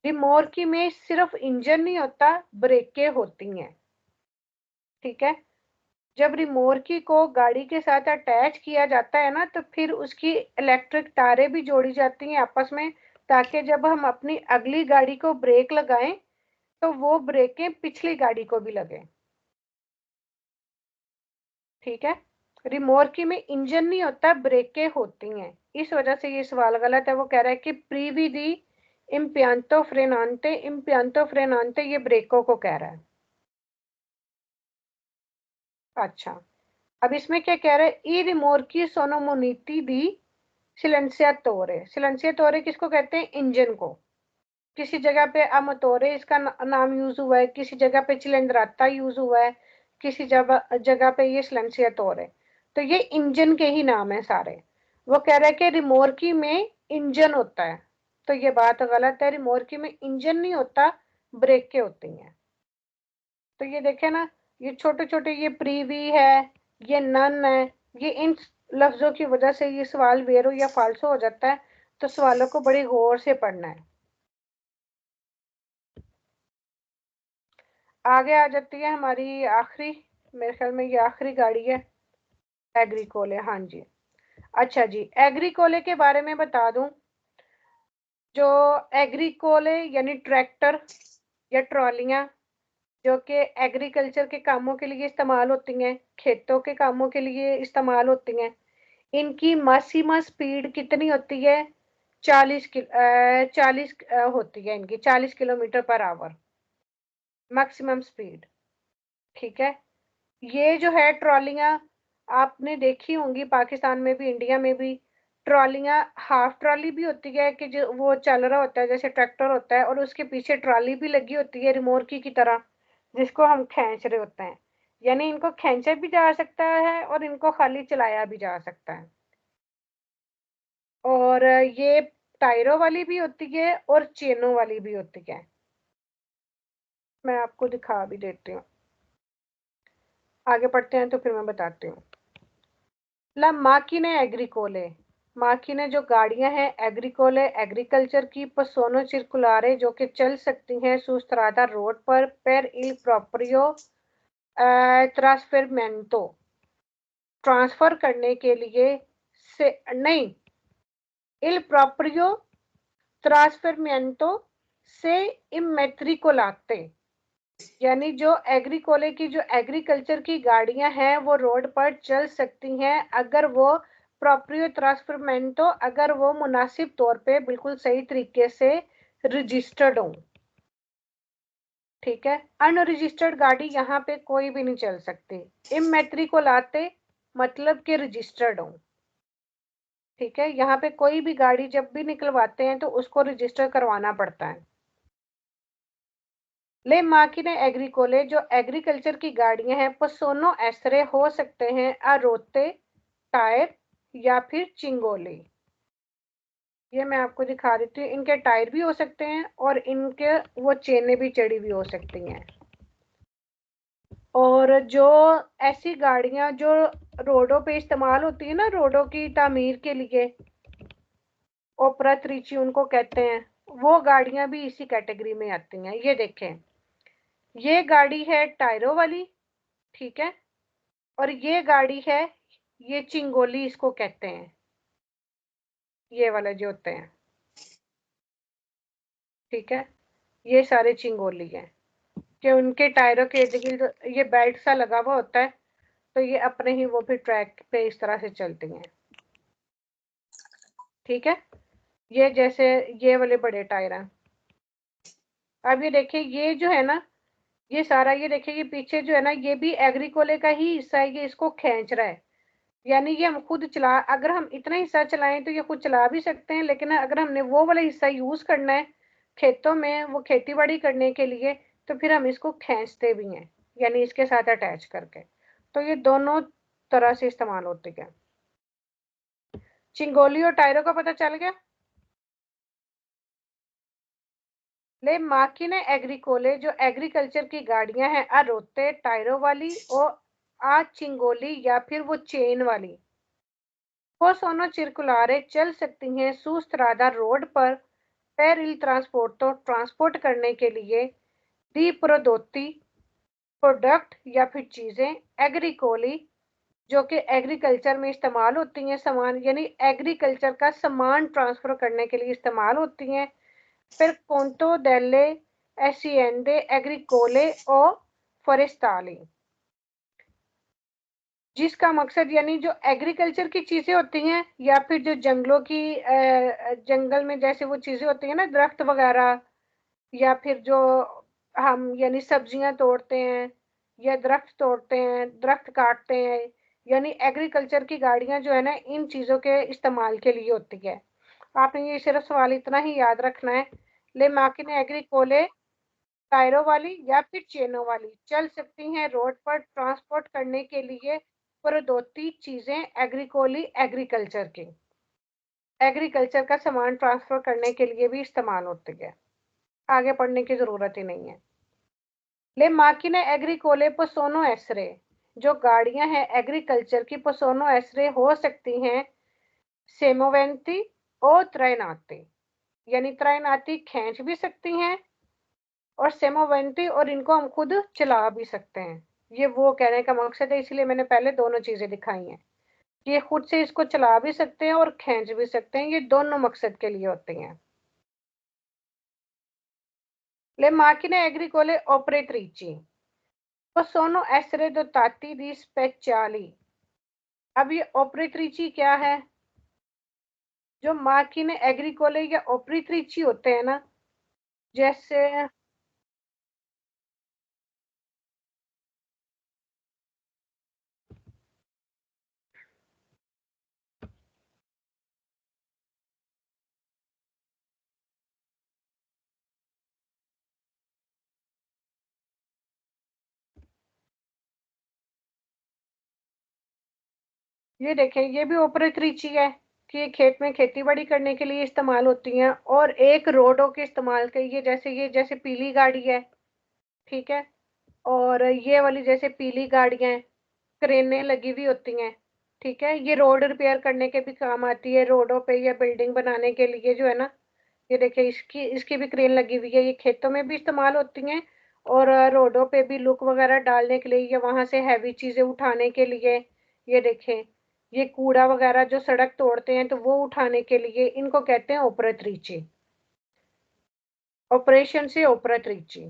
रिमोर्की में सिर्फ इंजन नहीं होता, ब्रेकें होती हैं, ठीक है। जब रिमोर्की को गाड़ी के साथ अटैच किया जाता है ना, तो फिर उसकी इलेक्ट्रिक तारें भी जोड़ी जाती हैं आपस में, ताकि जब हम अपनी अगली गाड़ी को ब्रेक लगाएं तो वो ब्रेकें पिछली गाड़ी को भी लगे, ठीक है। रिमोर्की में इंजन नहीं होता, ब्रेकें होती हैं, इस वजह से ये सवाल गलत है। वो कह रहा है कि प्रीविदी इम्पियांतो फ्रेनांते ये ब्रेकों को कह रहा है। अच्छा, अब इसमें क्या कह रहा है? ई रिमोर्की सोनोमोनीति दी सिलेंसियातोरे। सिलेंसियातोरे किसको कहते हैं? इंजन को। किसी जगह पे अमतोरे इसका नाम यूज हुआ है, किसी जगह पे चिलेंद्राता यूज हुआ है, किसी जगह पे ये सिलेंसियातोरे। तो ये इंजन के ही नाम है सारे। वो कह रहा है कि रिमोर्की में इंजन होता है, तो ये बात गलत है। रिमोर्की में इंजन नहीं होता, ब्रेकें होती हैं। तो ये देखे ना, ये छोटे छोटे ये प्रीवी है, ये नन है, ये इन लफ्जों की वजह से ये सवाल वेरो या फाल्सो हो जाता है। तो सवालों को बड़ी गौर से पढ़ना है। आगे आ जाती है हमारी आखिरी, मेरे ख्याल में ये आखिरी गाड़ी है, एग्रीकोले। हाँ जी, अच्छा जी, एग्रीकोले के बारे में बता दूं। जो एग्रीकोले यानी ट्रैक्टर या ट्रॉलियां, जो कि एग्रीकल्चर के कामों के लिए इस्तेमाल होती हैं, खेतों के कामों के लिए इस्तेमाल होती हैं, इनकी मैक्सिमम स्पीड कितनी होती है? 40 होती है इनकी, 40 kilometre per hour maximum speed, ठीक है। ये जो है ट्रॉलियां आपने देखी होंगी, पाकिस्तान में भी इंडिया में भी। ट्रॉलियां हाफ ट्रॉली भी होती है कि जो वो चल रहा होता है जैसे ट्रैक्टर होता है, और उसके पीछे ट्रॉली भी लगी होती है रिमोर्की की तरह, जिसको हम खींच रहे होते हैं। यानी इनको खींचा भी जा सकता है और इनको खाली चलाया भी जा सकता है। और ये टायरों वाली भी होती है और चेनों वाली भी होती है। मैं आपको दिखा भी देती हूँ, आगे पढ़ते हैं तो फिर मैं बताती हूँ। ला माकिने एग्रीकोले, माकिने जो गाड़ियां हैं एग्रीकोले एग्रीकल्चर की, पसोनो चिरकुलारे जो कि चल सकती हैं सुस्त्रादा रोड पर, पेर इल प्रोप्रियो ट्रांसफरमेंटो, ट्रांसफर करने के लिए से नहीं, इल प्रोप्रियो ट्रांसफरमेंटो से इमेट्रिकोलाते, यानी जो एग्रीकोले की जो एग्रीकल्चर की गाड़ियां हैं वो रोड पर चल सकती हैं अगर वो प्रोप्रियो ट्रांसफरमेंटो, अगर वो मुनासिब तौर पे बिल्कुल सही तरीके से रजिस्टर्ड हो, ठीक है। अनरजिस्टर्ड गाड़ी यहाँ पे कोई भी नहीं चल सकती। इमेट्रिकोलाते मतलब कि रजिस्टर्ड हो, ठीक है। यहाँ पे कोई भी गाड़ी जब भी निकलवाते हैं तो उसको रजिस्टर करवाना पड़ता है। ले माकिने एग्रीकोले जो एग्रीकल्चर की गाड़ियां हैं पसोनो एसरे हो सकते हैं अरोते टायर या फिर चिंगोले। ये मैं आपको दिखा देती हूँ, इनके टायर भी हो सकते हैं और इनके वो चेनें भी चढ़ी हुई हो सकती हैं। और जो ऐसी गाड़ियां जो रोडों पे इस्तेमाल होती है ना, रोडों की तामीर के लिए, ओपरात्रिची उनको कहते हैं, वो गाड़ियां भी इसी कैटेगरी में आती हैं। ये देखें, ये गाड़ी है टायरों वाली, ठीक है, और ये गाड़ी है, ये चिंगोली इसको कहते हैं, ये वाले जो होते हैं, ठीक है, ये सारे चिंगोली हैं कि उनके टायरों के इर्द-गिर्द ये बेल्ट सा लगा हुआ होता है, तो ये अपने ही वो भी ट्रैक पे इस तरह से चलती हैं, ठीक है। ये जैसे ये वाले बड़े टायर हैं। अब ये देखिए, ये जो है ना, ये सारा, ये देखिए, ये पीछे जो है ना, ये भी एग्रीकोले का ही हिस्सा है, ये इसको खींच रहा है। यानी ये हम खुद चला, अगर हम इतना हिस्सा चलाएं तो ये खुद चला भी सकते हैं, लेकिन अगर हमने वो वाला हिस्सा यूज करना है खेतों में, वो खेती बाड़ी करने के लिए, तो फिर हम इसको खींचते भी हैं, यानी इसके साथ अटैच करके। तो ये दोनों तरह से इस्तेमाल होती है। चिंगोली और टायरों का पता चल गया। ले माकिने एग्रीकोले जो एग्रीकल्चर की गाड़ियां हैं अरोते टायरों वाली और आ चिंगोली या फिर वो चेन वाली, वो सोनो चिरकुलारे चल सकती हैं सुस्त्रादा रोड पर per il ट्रांसपोर्ट ट्रांसपोर्ट करने के लिए दी प्रोदोती प्रोडक्ट या फिर चीजें एग्रीकोली जो कि एग्रीकल्चर में इस्तेमाल होती हैं, सामान यानी एग्रीकल्चर का सामान ट्रांसफर करने के लिए इस्तेमाल होती हैं। फिर कोंटो डेले एसिएंडे एग्रीकोले और फॉरेस्टाली, जिसका मकसद यानी जो एग्रीकल्चर की चीजें होती हैं या फिर जो जंगलों की जंगल में जैसे वो चीजें होती हैं ना, दरख्त वगैरह, या फिर जो हम यानी सब्जियां तोड़ते हैं या दरख्त तोड़ते हैं, दरख्त काटते हैं, यानी एग्रीकल्चर की गाड़ियां जो है ना, इन चीजों के इस्तेमाल के लिए होती है। आपने ये सिर्फ सवाल इतना ही याद रखना है, ले माकिन एग्रीकोले टायरों वाली या फिर चेनों वाली चल सकती हैं रोड पर ट्रांसपोर्ट करने के लिए प्रदोती चीजें एग्रीकोली एग्रीकल्चर की, एग्रीकल्चर का सामान ट्रांसफर करने के लिए भी इस्तेमाल होती है। आगे पढ़ने की जरूरत ही नहीं है। ले माकिने एग्रीकोले पसोनो एसरे जो गाड़ियां हैं एग्रीकल्चर की पसोनो एसरे हो सकती हैं सेमोवेंती और त्रैनाती, यानी त्रैनाती खींच भी सकती हैं और सेमोवेंटी, और इनको हम खुद चला भी सकते हैं। ये वो कहने का मकसद है, इसलिए मैंने पहले दोनों चीजें दिखाई हैं। ये खुद से इसको चला भी सकते हैं और खींच भी सकते हैं, ये दोनों मकसद के लिए होती हैं। Le macchine agricole operatrici sono essere dotati di speciali। अब ये ऑपरेट्रिची क्या है? जो माकिने एग्रीकोले या ऑपरेट्रिची होते हैं ना, जैसे ये देखें, ये भी ऑपरेट्रिची है कि ये खेत में खेती बाड़ी करने के लिए इस्तेमाल होती हैं और एक रोडों के इस्तेमाल के लिए, जैसे ये जैसे पीली गाड़ी है, ठीक है, और ये वाली जैसे पीली गाड़ियां हैं, क्रेनें लगी हुई होती हैं, ठीक है, ये रोड रिपेयर करने के भी काम आती है, रोडों पे या बिल्डिंग बनाने के लिए जो है ना, ये देखिए इसकी भी क्रेन लगी हुई है, ये खेतों में भी इस्तेमाल होती हैं और रोडों पे भी लुक वगैरह डालने के लिए या वहां से हैवी चीजें उठाने के लिए। ये देखें, ये कूड़ा वगैरह जो सड़क तोड़ते हैं तो वो उठाने के लिए, इनको कहते हैं ऑपरेट्रिची, ऑपरेशन से ऑपरेट्रिची।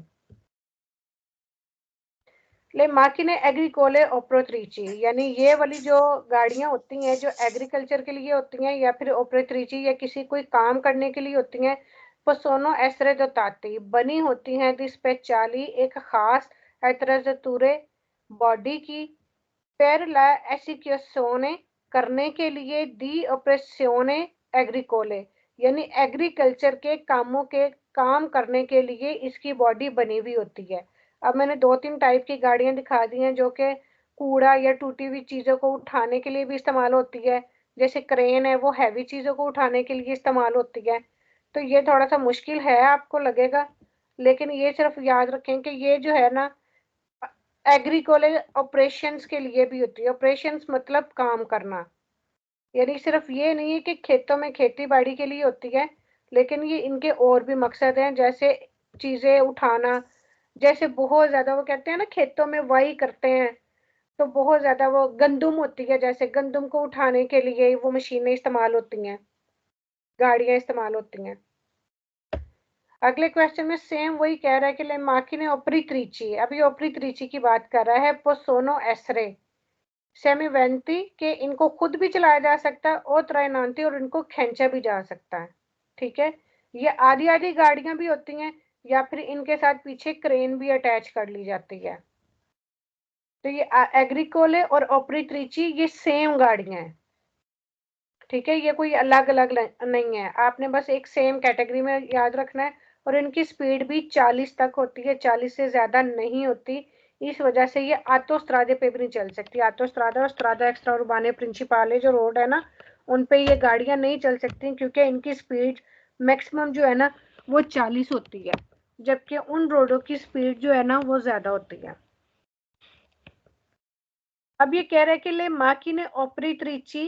ले माकिने एग्रीकोले ऑपरेट्रिची, यानी ये वाली जो गाड़ियां होती हैं जो एग्रीकल्चर के लिए होती हैं या फिर ऑपरेट्रिची या किसी कोई काम करने के लिए होती हैं, पसोनो एसरे दोताती बनी होती हैं दी स्पेचाली एक खास एतरजतूरे बॉडी की per la esecuzione करने के लिए दी ऑपरेशने एग्रीकोले, यानी एग्रीकल्चर के कामों के काम करने के लिए इसकी बॉडी बनी हुई होती है। अब मैंने 2-3 टाइप की गाड़ियां दिखा दी हैं जो कि कूड़ा या टूटी हुई चीज़ों को उठाने के लिए भी इस्तेमाल होती है। जैसे क्रेन है, वो हैवी चीज़ों को उठाने के लिए इस्तेमाल होती है। तो ये थोड़ा सा मुश्किल है आपको लगेगा, लेकिन ये सिर्फ याद रखें कि ये जो है ना एग्रीकोले ऑपरेशंस के लिए भी होती है। ऑपरेशंस मतलब काम करना, यानी सिर्फ ये नहीं है कि खेतों में खेती बाड़ी के लिए होती है, लेकिन ये इनके और भी मकसद हैं, जैसे चीज़ें उठाना। जैसे बहुत ज़्यादा वो कहते हैं ना खेतों में वाई करते हैं, तो बहुत ज़्यादा वो गंदुम होती है, जैसे गंदुम को उठाने के लिए वो मशीनें इस्तेमाल होती हैं, गाड़ियां इस्तेमाल होती हैं। अगले क्वेश्चन में सेम वही कह रहा है कि माकी ने ओपरी त्रिची, अभी ओपरी त्रिची की बात कर रहा है। पोसोनो एसरे सेमीवेंती के इनको खुद भी चलाया जा सकता है और त्राइनांती, और इनको खींचा भी जा सकता है। ठीक है, ये आधी आधी गाड़ियां भी होती हैं या फिर इनके साथ पीछे क्रेन भी अटैच कर ली जाती है। तो ये एग्रीकोले और ओपरी त्रिची ये सेम गाड़ियां हैं। ठीक है, ये कोई अलग अलग नहीं है, आपने बस एक सेम कैटेगरी में याद रखना है। और इनकी स्पीड भी 40 तक होती है, 40 से ज्यादा नहीं होती। इस वजह से ये आटोस्ट्रादे पे भी नहीं चल सकती। आटोस्ट्रादा और स्ट्रादा एक्स्ट्रा उर्बाने प्रिंसिपाले जो रोड है ना, उन पे ये गाड़ियां नहीं चल सकती, क्योंकि इनकी स्पीड मैक्सिमम जो है ना वो 40 होती है, जबकि उन रोडों की स्पीड जो है ना वो ज्यादा होती है। अब ये कह रहे हैं कि ले माकी ने ओपरी त्रिची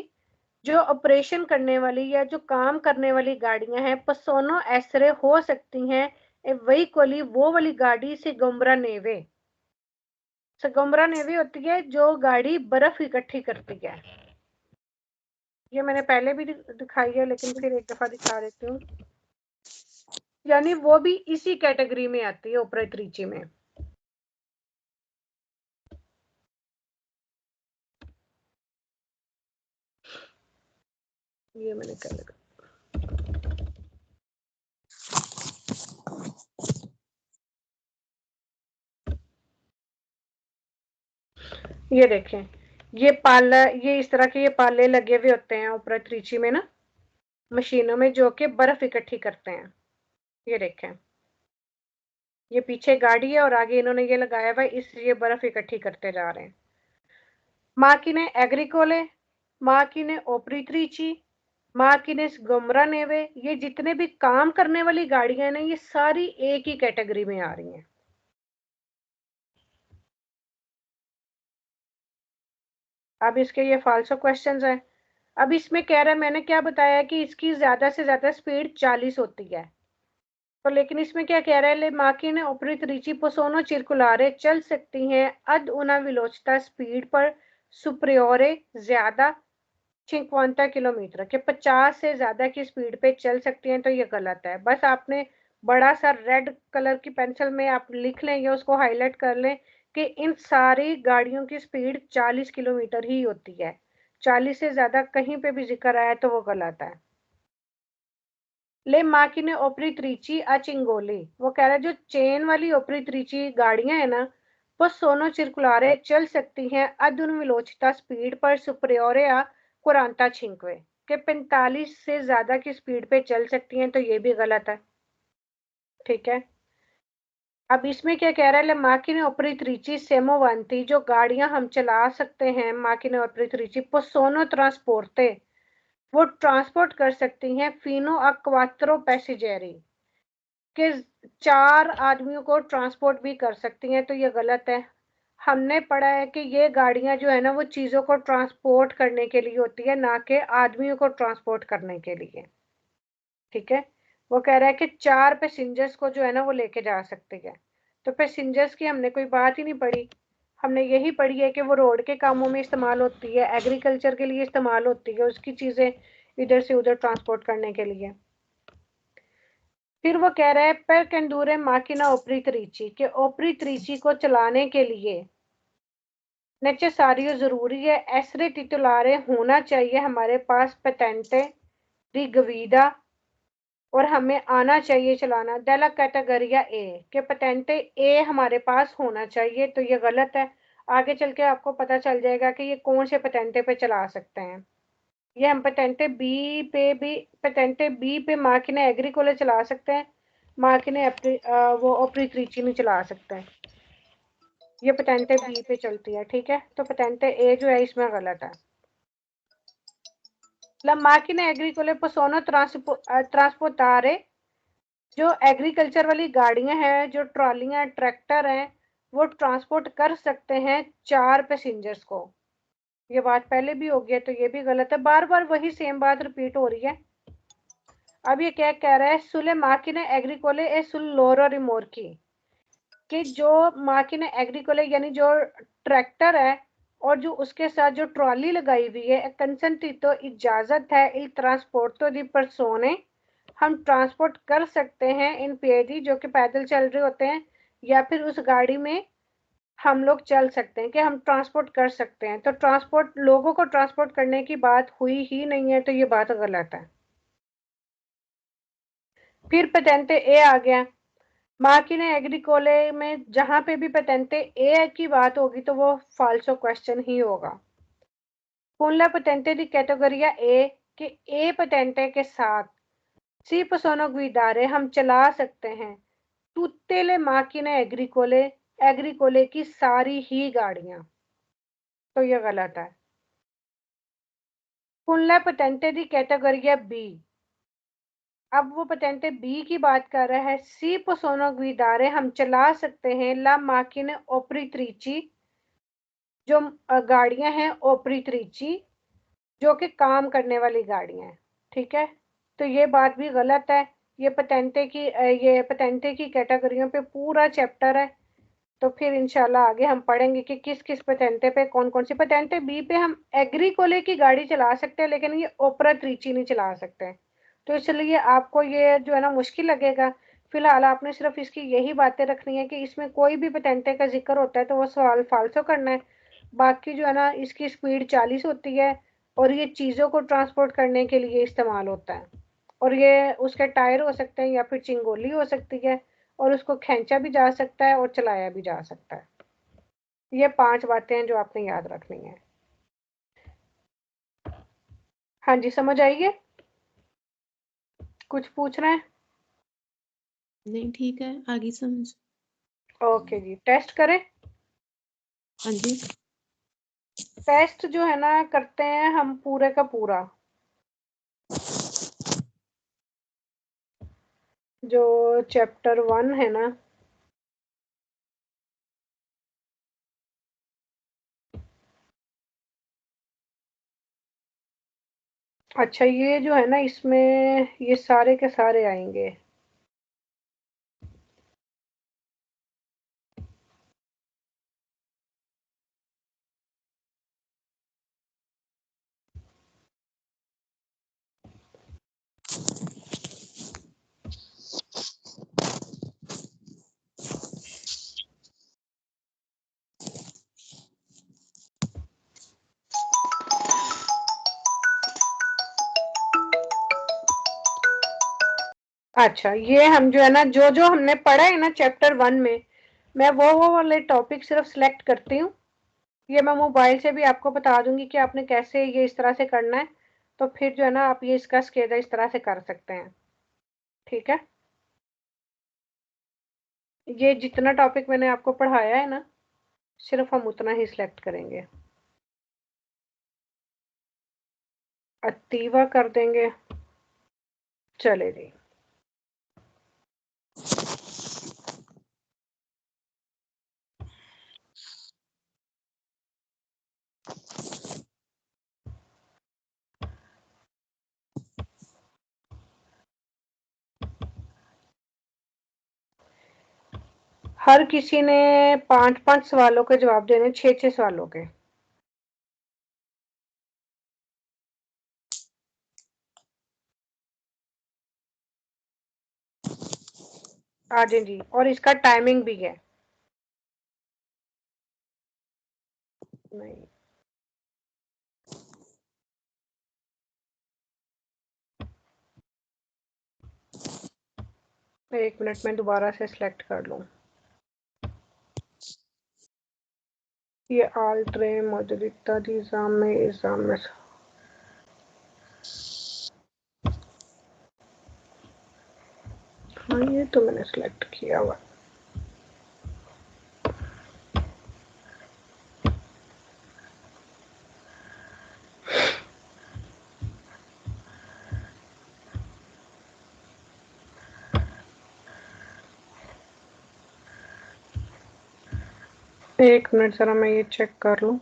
जो ऑपरेशन करने वाली या जो काम करने वाली गाड़ियां हैं, पसोनो एसरे हो सकती हैं। वही कोली वो वाली गाड़ी से गमरा नेवे, सगमरा नेवी होती है जो गाड़ी बर्फ इकट्ठी करती है। ये मैंने पहले भी दिखाई है, लेकिन फिर एक दफा दिखा देती हूँ। यानी वो भी इसी कैटेगरी में आती है ओपरे त्रिची में। ये मैंने कर लगा। ये देखें, ये पाला, ये इस तरह के ये पाले लगे हुए होते हैं ऊपर त्रिची में ना, मशीनों में, जो कि बर्फ इकट्ठी करते हैं। ये देखें, ये पीछे गाड़ी है और आगे इन्होंने ये लगाया हुआ है, इसलिए बर्फ इकट्ठी करते जा रहे हैं। माकिने एग्रीकोले, माकिने ओपरी त्रिची, माकिने गमरा नेवे, ये जितने भी काम करने वाली गाड़ियां ना, ये सारी एक ही कैटेगरी में आ रही हैं। अब इसके ये फाल्सो क्वेश्चंस हैं। अब इसमें कह रहा है, मैंने क्या बताया कि इसकी ज्यादा से ज्यादा स्पीड 40 होती है, तो लेकिन इसमें क्या कह रहा है, ले माकिने ओपरी त्रिची पोसोनो चिरकुलारे चल सकती हैं अद उना विलोचता स्पीड पर सुप्रियोरे ज्यादा 50 किलोमीटर के 50 से ज्यादा की स्पीड पे चल सकती हैं। तो ये गलत है। बस आपने बड़ा सा रेड कलर की पेंसिल में आप लिख लें या उसको हाईलाइट कर लें कि इन सारी गाड़ियों की स्पीड 40 किलोमीटर ही होती है। 40 से ज्यादा कहीं पे भी जिक्र आया तो वो गलत है। ले माकिने ओपरी त्रिची अचिंगोली, वो कह रहा है जो चेन वाली ओपरी त्रिची गाड़ियां है ना, वो सोनो चिरकुलारे चल सकती हैं अदुन विलोचिता स्पीड पर सुप्रियोरिया कुरांता छिंकवे के 45 से ज्यादा की स्पीड पे चल सकती हैं। तो ये भी गलत है। ठीक है, अब इसमें क्या कह रहा है, माकिने ओपरी त्रिची सेमोवंती जो गाड़ियां हम चला सकते हैं, माकिने ओपरी त्रिची पोसोनो ट्रांसपोर्टे वो ट्रांसपोर्ट कर सकती हैं फिनो अ क्वात्रो पैसेंजरी के 4 आदमियों को ट्रांसपोर्ट भी कर सकती हैं। तो ये गलत है। हमने पढ़ा है कि ये गाड़ियां जो है ना वो चीजों को ट्रांसपोर्ट करने के लिए होती है, ना कि आदमियों को ट्रांसपोर्ट करने के लिए। ठीक है, वो कह रहा है कि 4 पैसेंजर्स को जो है ना वो लेके जा सकती है। तो पैसेंजर्स की हमने कोई बात ही नहीं पढ़ी, हमने यही पढ़ी है कि वो रोड के कामों में इस्तेमाल होती है, एग्रीकल्चर के लिए इस्तेमाल होती है, उसकी चीजें इधर से उधर ट्रांसपोर्ट करने के लिए। फिर वो कह रहा है पर कंदूरे माकिना ओपरी त्रिची के ओपरी त्रिची को चलाने के लिए नेसेसारियो जरूरी है एसरे टिटुलारे होना चाहिए हमारे पास पेटेंटे दी गवीदा, और हमें आना चाहिए चलाना डेला कैटेगरिया ए के पेटेंटे ए हमारे पास होना चाहिए। तो ये गलत है। आगे चल के आपको पता चल जाएगा कि ये कौन से पेटेंटे पे चला सकते हैं। ये हम पेटेंटे बी पे माकिना एग्रीकोले चला सकते हैं, माकिने वो ऑपरेटरीची नहीं चला सकते। ये पेटेंटे बी पे चलती है, ठीक है। तो पेटेंटे ए जो है इसमें गलत है। La macchina agricole possono trasportare, जो एग्रीकल्चर वाली गाड़ियां हैं, जो ट्रॉलियां, ट्रैक्टर हैं, वो ट्रांसपोर्ट कर सकते हैं 4 पैसेंजर्स को। ये बात पहले भी हो गई, तो ये भी गलत है। बार बार वही सेम बात रिपीट हो रही है। अब ये क्या कह रहा है, सुले माकिने एग्रीकोले ए सुल लोरो रिमोर्की, कि जो माकिने एग्रीकोले यानी जो ट्रैक्टर है और जो उसके साथ जो ट्रॉली लगाई हुई है, कंसेंट्रीतो इजाजत है इल ट्रांसपोर्टो दी पर्सोने, हम ट्रांसपोर्ट कर सकते हैं इन पेडी, जो कि पैदल चल रहे होते हैं, या फिर उस गाड़ी में हम लोग चल सकते हैं, कि हम ट्रांसपोर्ट कर सकते हैं। तो ट्रांसपोर्ट, लोगों को ट्रांसपोर्ट करने की बात हुई ही नहीं है, तो ये बात गलत है। फिर पेटेंटे ए आ गया। माकिने एग्रीकोले में जहां पे भी पेटेंटे ए की बात होगी तो वो फाल्सो क्वेश्चन ही होगा। Con पेटेंटे दी कैटेगरिया ए, कि ए पेटेंटे के साथ सी पसोनो गुइदारे हम चला सकते हैं tutte le macchine agricole, एग्रीकोले की सारी ही गाड़ियां, तो ये गलत है। Con la patente di categoria B, अब वो पेटेंटे बी की बात कर रहा है। सी पसोनो गुइदारे हम चला सकते हैं ला माकिने ओपरीत्रिची, जो गाड़ियां हैं ओपरीत्रिची, जो कि काम करने वाली गाड़ियां हैं, ठीक है। तो ये बात भी गलत है। ये पेटेंटे की कैटेगरियों पे पूरा चैप्टर है, तो फिर इंशाल्लाह आगे हम पढ़ेंगे कि किस किस पेटेंटे पे कौन कौन सी। पेटेंटे बी पे हम एग्रीकोले की गाड़ी चला सकते हैं, लेकिन ये ओपरात्रिची नहीं चला सकते, तो इसलिए आपको ये जो है ना मुश्किल लगेगा। फिलहाल आपने सिर्फ इसकी यही बातें रखनी है कि इसमें कोई भी पेटेंटे का जिक्र होता है तो वो सवाल फाल्सो करना है। बाकी जो है ना, इसकी स्पीड 40 होती है और ये चीज़ों को ट्रांसपोर्ट करने के लिए इस्तेमाल होता है, और ये उसके टायर हो सकते हैं या फिर चिंगोली हो सकती है, और उसको खींचा भी जा सकता है और चलाया भी जा सकता है। ये 5 बातें हैं जो आपने याद रखनी है। हाँ जी, समझ आई है? कुछ पूछ रहे हैं? नहीं ठीक है, आगे समझ। ओके जी, टेस्ट करें। हाँ जी। टेस्ट जो है ना करते हैं हम पूरे का पूरा, जो चैप्टर 1 है ना, अच्छा ये जो है ना, इसमें ये सारे के सारे आएंगे। अच्छा, ये हम जो है ना, जो जो हमने पढ़ा है ना चैप्टर 1 में, मैं वो वाले टॉपिक सिर्फ सिलेक्ट करती हूँ। ये मैं मोबाइल से भी आपको बता दूंगी कि आपने कैसे ये इस तरह से करना है, तो फिर जो है ना आप ये इसका स्केदा इस तरह से कर सकते हैं, ठीक है। ये जितना टॉपिक मैंने आपको पढ़ाया है ना, सिर्फ हम उतना ही सिलेक्ट करेंगे। अतीवा कर देंगे, चले जी। हर किसी ने 5-5 सवालों के जवाब देने, 6-6 सवालों के। आ जाए जी, और इसका टाइमिंग भी है। नहीं, एक मिनट में दोबारा से सिलेक्ट कर लूं। ये आल्ट्रे मौजूदा निज़ाम में हाँ ये तो मैंने सिलेक्ट किया हुआ। एक मिनट जरा मैं ये चेक कर लूं।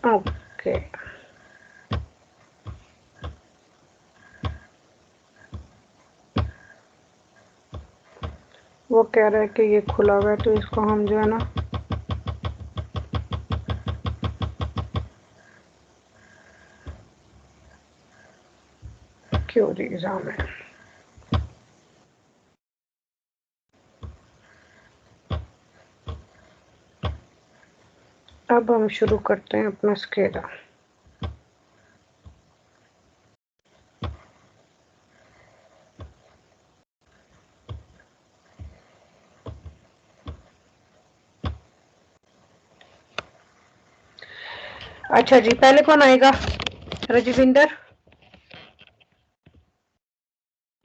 ओके वो कह रहा है कि ये खुला हुआ है तो इसको हम जो है ना क्यूरी एग्जाम है। अब हम शुरू करते हैं अपना स्केला। अच्छा जी, पहले कौन आएगा? रजविंदर।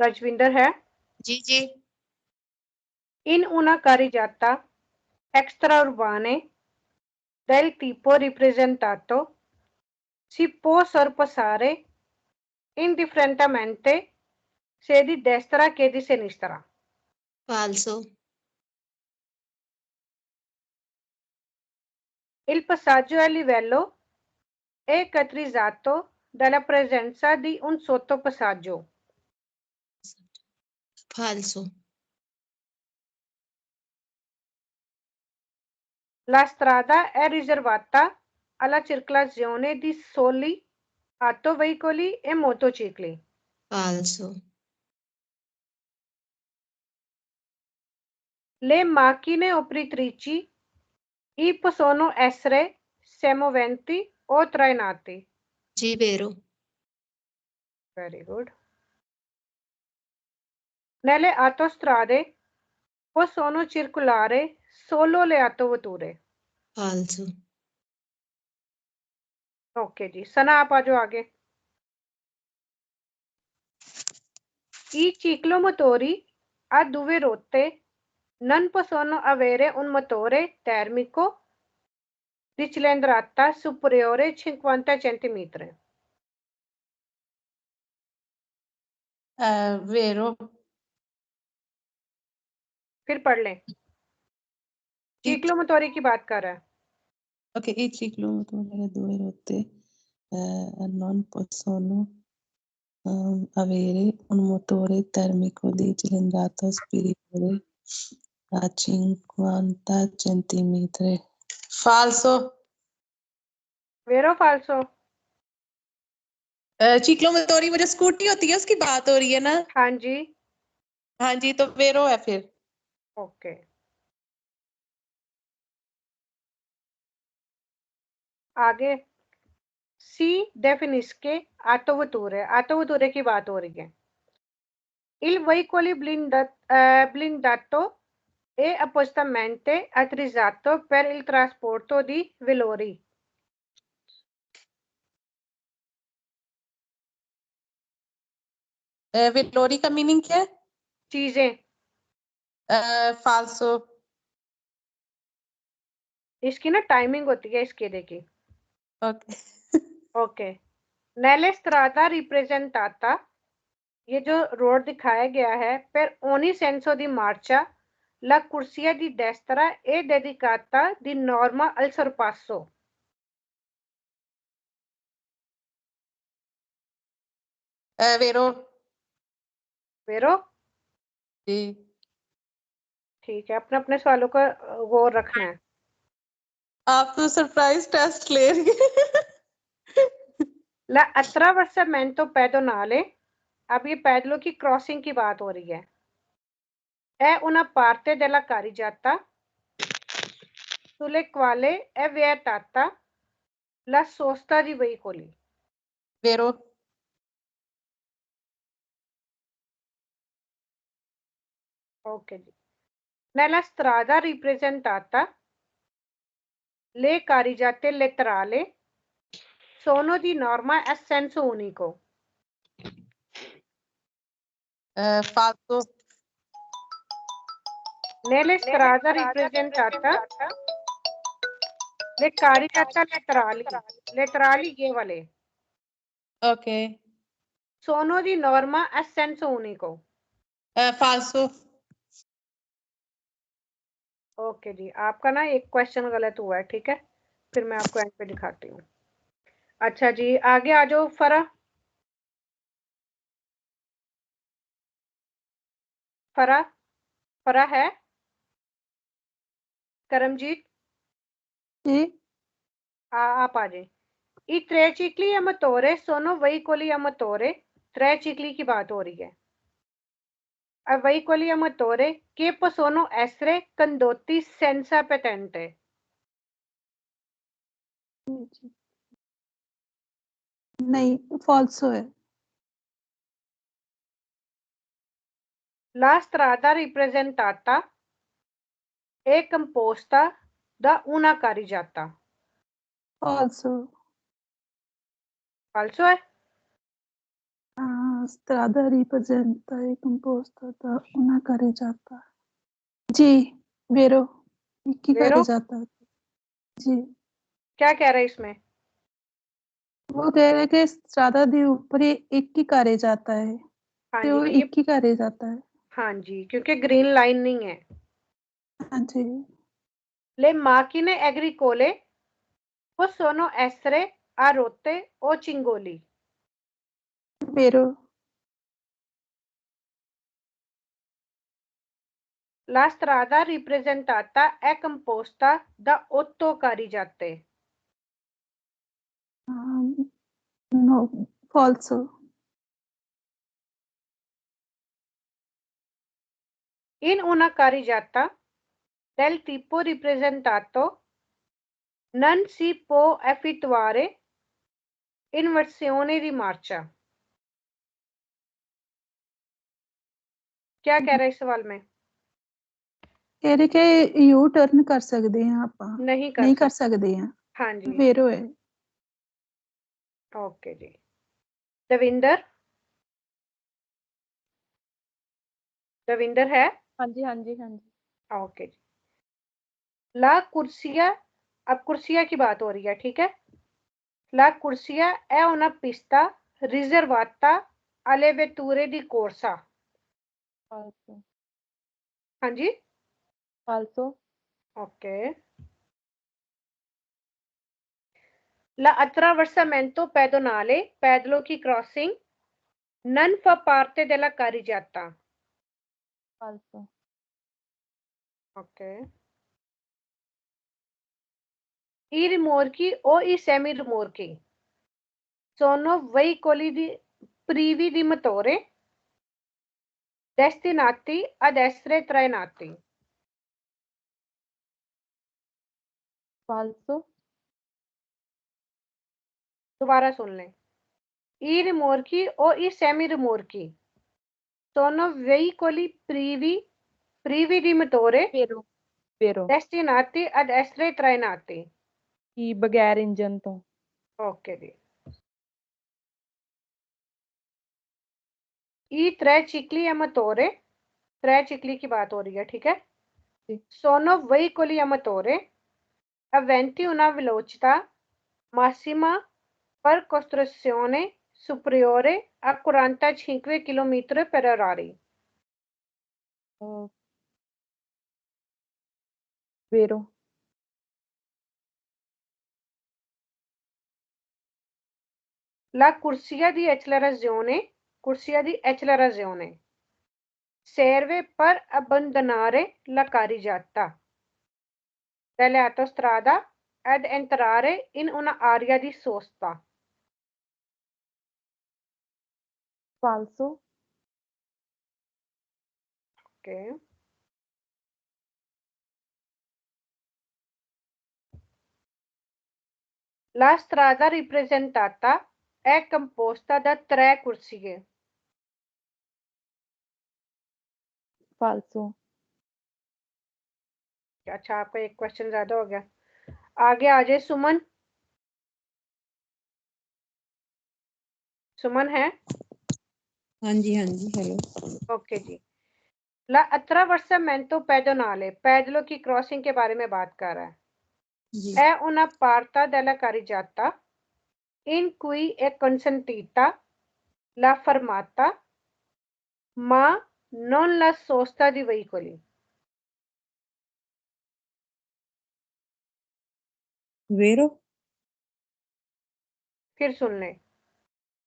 रजविंदर है? जी जी। In una carreggiata extraurbane del tipo ripresentato si può sorpassare indifferentemente sia di destra che di sinistra. Falso. Il passaggio a livello è caratterizzato dalla presenza di un sottopassaggio. Falso. La strada è riservata alla circolazione di soli autoveicoli e motocicli. Falso. Le macchine operatrici possono essere semoventi o trainati. Sì, vero. Very good. Nelle autostrade possono circolare solo le autovetture. Falso. Okay जी, सना आप आ जाओ आगे। I ciclomotori a due rotte non possono avere un motore termico di cilindrata superiore 50 cm. Vero. फिर पढ़ लें। ciclomotori की बात कर रहा है। Ok, i ciclomotori due rotte non possono avere un motore termico di cilindrata superiore a 50 centimetri. Falso. वेरो फाल्सो? ciclomotori वो जो स्कूटी होती है उसकी बात हो रही है ना? हाँ जी। हाँ जी, तो वेरो है फिर। ओके आगे। सी definisce autovetture की बात हो रही है। Il veicolo blindato è appositamente attrezzato per il trasporto di velori. वेलोरी का मीनिंग क्या है? चीजें, फाल्सो। इसकी ना टाइमिंग होती है इसके, देखिए। Okay. Okay, nelle strada ripresentata, ये जो रोड दिखाया गया है, per ogni senso di marcia la corsia di destra è dedicata di norma al sorpasso. वेरो। Vero? जी। ठीक है, अपने अपने सवालों का गौर रखना है। आप तो सरप्राइज टेस्ट ले रही है। La attraversamento pedonale, अब ये पैदलों की क्रॉसिंग की बात हो रही है। È una parte della carreggiata sulle quale è vietata la sosta di veicoli. वेरो। Ok ji. Nella strada ripresentata le carreggiate letterali sono di norma a senso unico. फाल्सो। Nelle strade ripresentata le carreggiate letterali ये वाले okay. sono di norma a senso unico. फाल्सो। Okay जी, आपका ना एक question गलत हुआ है, ठीक है, फिर मैं आपको एंड पे दिखाती हूँ। अच्छा जी, आगे आ जाओ। फरा फरा फरा है। करमजीत, जी। आप आ जाए। I tre cicli a motore sono veicoli a motore, tre cicli की बात हो रही है। Veicoli a motore che possono essere condotti senza patente. नहीं, फॉल्सो है। La strada ripresentata è composta da una carreggiata. फॉल्सो। Falso है? strada ripresenta e composta da una carreggiata। जी, वेरो, एक ही Vero? carreggiata। जी। क्या कह रहे हैं इसमें? वो कह रहे कि strada के ऊपर ही एक ही carreggiata है, हाँ तो जी, ये एक ही carreggiata है। हाँ जी, क्योंकि ग्रीन लाइन नहीं है। हाँ जी। Le macchine agricole possono essere a rotte o cingoli. वेरो। La strada ripresentata è composta da 8 carreggiate. No, फॉल्सो। In una carreggiata del tipo ripresentato non si può effettuare inversione di marcia. क्या कह रहे हैं इस सवाल में? कह रहे कि यू टर्न कर सकते हैं आप, नहीं नहीं कर सकते। सकते हैं। हाँ जी, वेरो है। ओके जी। दविंदर, दविंदर है? हाँ जी हाँ जी हाँ जी। ओके जी। ला कुर्सिया, अब कुर्सिया की बात हो रही है, ठीक है। La corsia è una pista riservata alle vetture di corsa. फाल्सो। हाँ जी, फाल्सो। ओके। La attraversamento pedonale, पैदलों की crossing, non fa parte della carreggiata. फाल्सो। Okay. I rimorchi o i semirimorchi sono veicoli privi di motore destinati ad essere trainati. फाल्सो। दोबारा सुन लें। I rimorchi o i semirimorchi sono veicoli privi di motore Vero. Vero. destinati ad essere trainati. कि बगैर engine तो okay जी। ई tricicli a motore, tricicli की बात हो रही है, ठीक है। जी। sono veicoli a motore aventi una velocità massima per costruzione superiore a 45 km/h. Vero. La corsia di accelerazione serve per abbandonare la carreggiata dell'autostrada ed entrare in un'area di sosta. Falso. Ok. La strada rappresentata è composta da 3 corsie. Falso. अच्छा, आपका एक question ज्यादा हो गया। आगे आ जाए सुमन। सुमन है? हाँ जी हेलो। ओके जी। La attraversamento pedonale, पैदलों की क्रॉसिंग के बारे में बात कर रहा है। जी È una parte della carreggiata in cui è consentita la fermata ma non la sosta di veicoli. वेरो फिर सुन ले।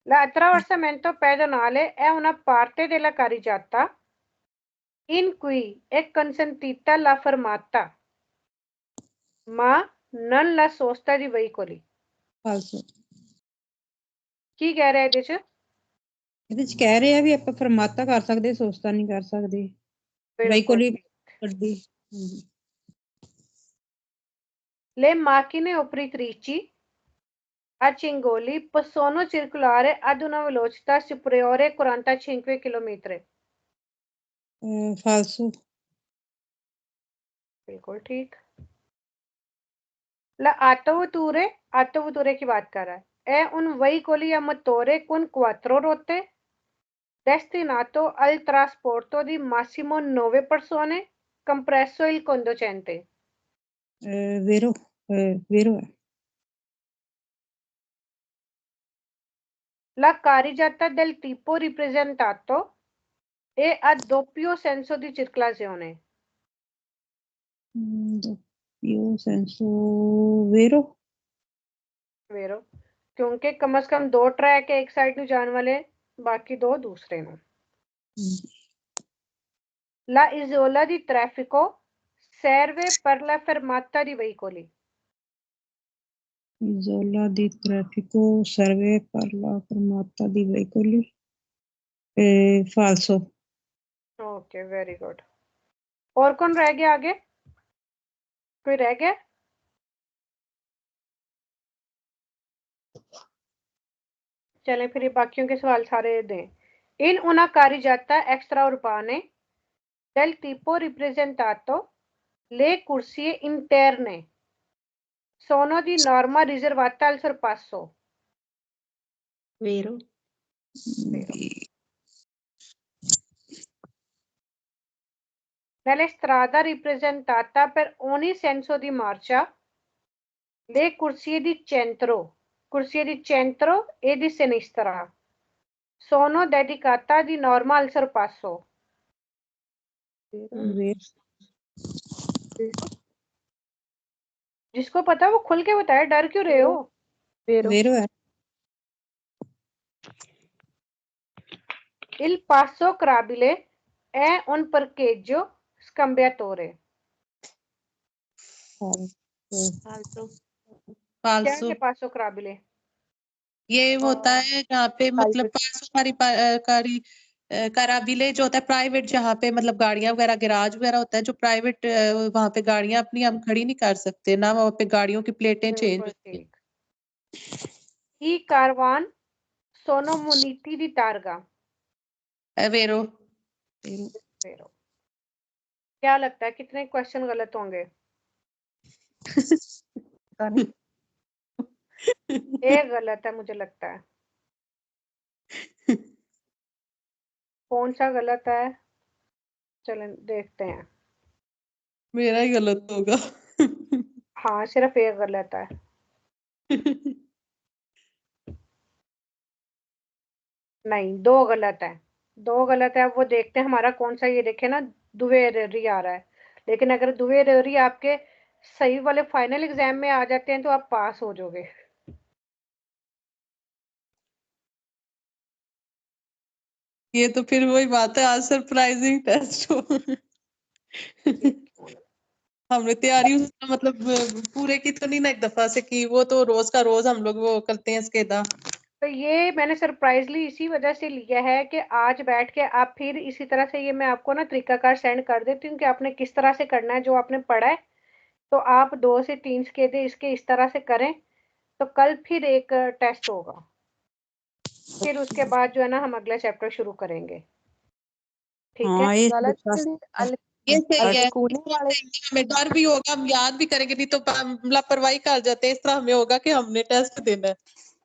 L'attraversamento pedonale è una parte della carreggiata in cui è consentita la fermata ma non la sosta di veicoli. फालसो ਕੀ ਕਹਿ ਰਿਹਾ ਇਹਦੇ ਚ? ਇਹਦੇ ਚ ਕਹਿ ਰਹੇ ਆ ਵੀ ਆਪਾਂ ਫਰਮਾਤਾ ਕਰ ਸਕਦੇ, ਸੋਚਤਾ ਨਹੀਂ ਕਰ ਸਕਦੇ। ਵਹੀਕਲ ਗੱਡੀ। Le macchine operatrici a Cingoli possono circolare ad una velocità superiore a 45 km. फालसो बिल्कुल ठीक। La autovetture की बात कर रहा है। È un veicolo a motore con 4 ruote destinato al trasporto di massimo 9 persone, compreso il conducente. वेरो वेरो है। La carreggiata del tipo rappresentato è a doppio senso di circolazione. doppio senso वेरो वेरो, क्योंकि कम से कम 2 ट्रैक है, एक साइड ਨੂੰ ਜਾਣ ਵਾਲੇ, ਬਾਕੀ 2 ਦੂਸਰੇ ਨੂੰ। La isola di traffico serve per la fermata di veicoli. isola di traffico serve per la fermata di veicoli. फालसो। Okay, very good. और कौन रह गया आगे? कोई रह गया? चलें फिर बाकियों के सवाल सारे दें। In una carreggiata extraurbane del tipo rappresentato le corsie interne sono di norma riservate al sorpasso. Vero. Nella strada rappresentata per ogni senso di marcia le corsie di centro e di sinistra sono dedicate di norma al sorpasso. जिसको पता है वो खुल के बताए, डर क्यों रहे हो? वेरो है। Il passo crabile è un parcheggio scambiatore. फालतू क्या फालतू है passo crabile? ये होता है जहाँ पे मतलब काराबिले जो होता है प्राइवेट, जहाँ पे मतलब गाड़ियां वगैरह गैराज वगैरह होता है जो प्राइवेट, वहाँ पे गाड़ियां अपनी हम खड़ी नहीं कर सकते ना, वहाँ पे गाड़ियों की प्लेटें चेंज होती है। I caravan sono muniti di targa. वेरो फेरो। क्या लगता है कितने क्वेश्चन गलत होंगे? पता नहीं। एक गलत है मुझे लगता है। कौन सा गलत है? चलें देखते हैं। मेरा ही गलत होगा। हाँ सिर्फ एक गलत है। नहीं, दो गलत है। दो गलत है, वो देखते हैं हमारा कौन सा। ये देखे ना, दुवेरी आ रहा है। लेकिन अगर दुवेरी आपके सही वाले फाइनल एग्जाम में आ जाते हैं तो आप पास हो जाओगे। ये तो फिर वही बात है, आज सरप्राइजिंग टेस्ट हो। हमने तैयारी उसका मतलब पूरे की तो नहीं ना एक दफा से की, वो तो रोज का रोज हम लोग वो करते हैं इसकेदा। तो ये मैंने सरप्राइजली इसी वजह से लिया है कि आज बैठ के आप फिर इसी तरह से, ये मैं आपको ना तरीकाकार सेंड कर देती हूँ कि आपने किस तरह से करना है जो आपने पढ़ा है। तो आप 2 से 3 स्केदे इसके इस तरह से करें, तो कल फिर एक टेस्ट होगा। फिर उसके बाद जो है ना हम अगला चैप्टर शुरू करेंगे। ठीक है? हाँ ये गलत ये सही है, अलकूने वाले हमें डर भी होगा, हम याद भी करेंगे, नहीं तो लापरवाही कर जाते हैं। इस तरह हमें होगा कि हमने टेस्ट देना है।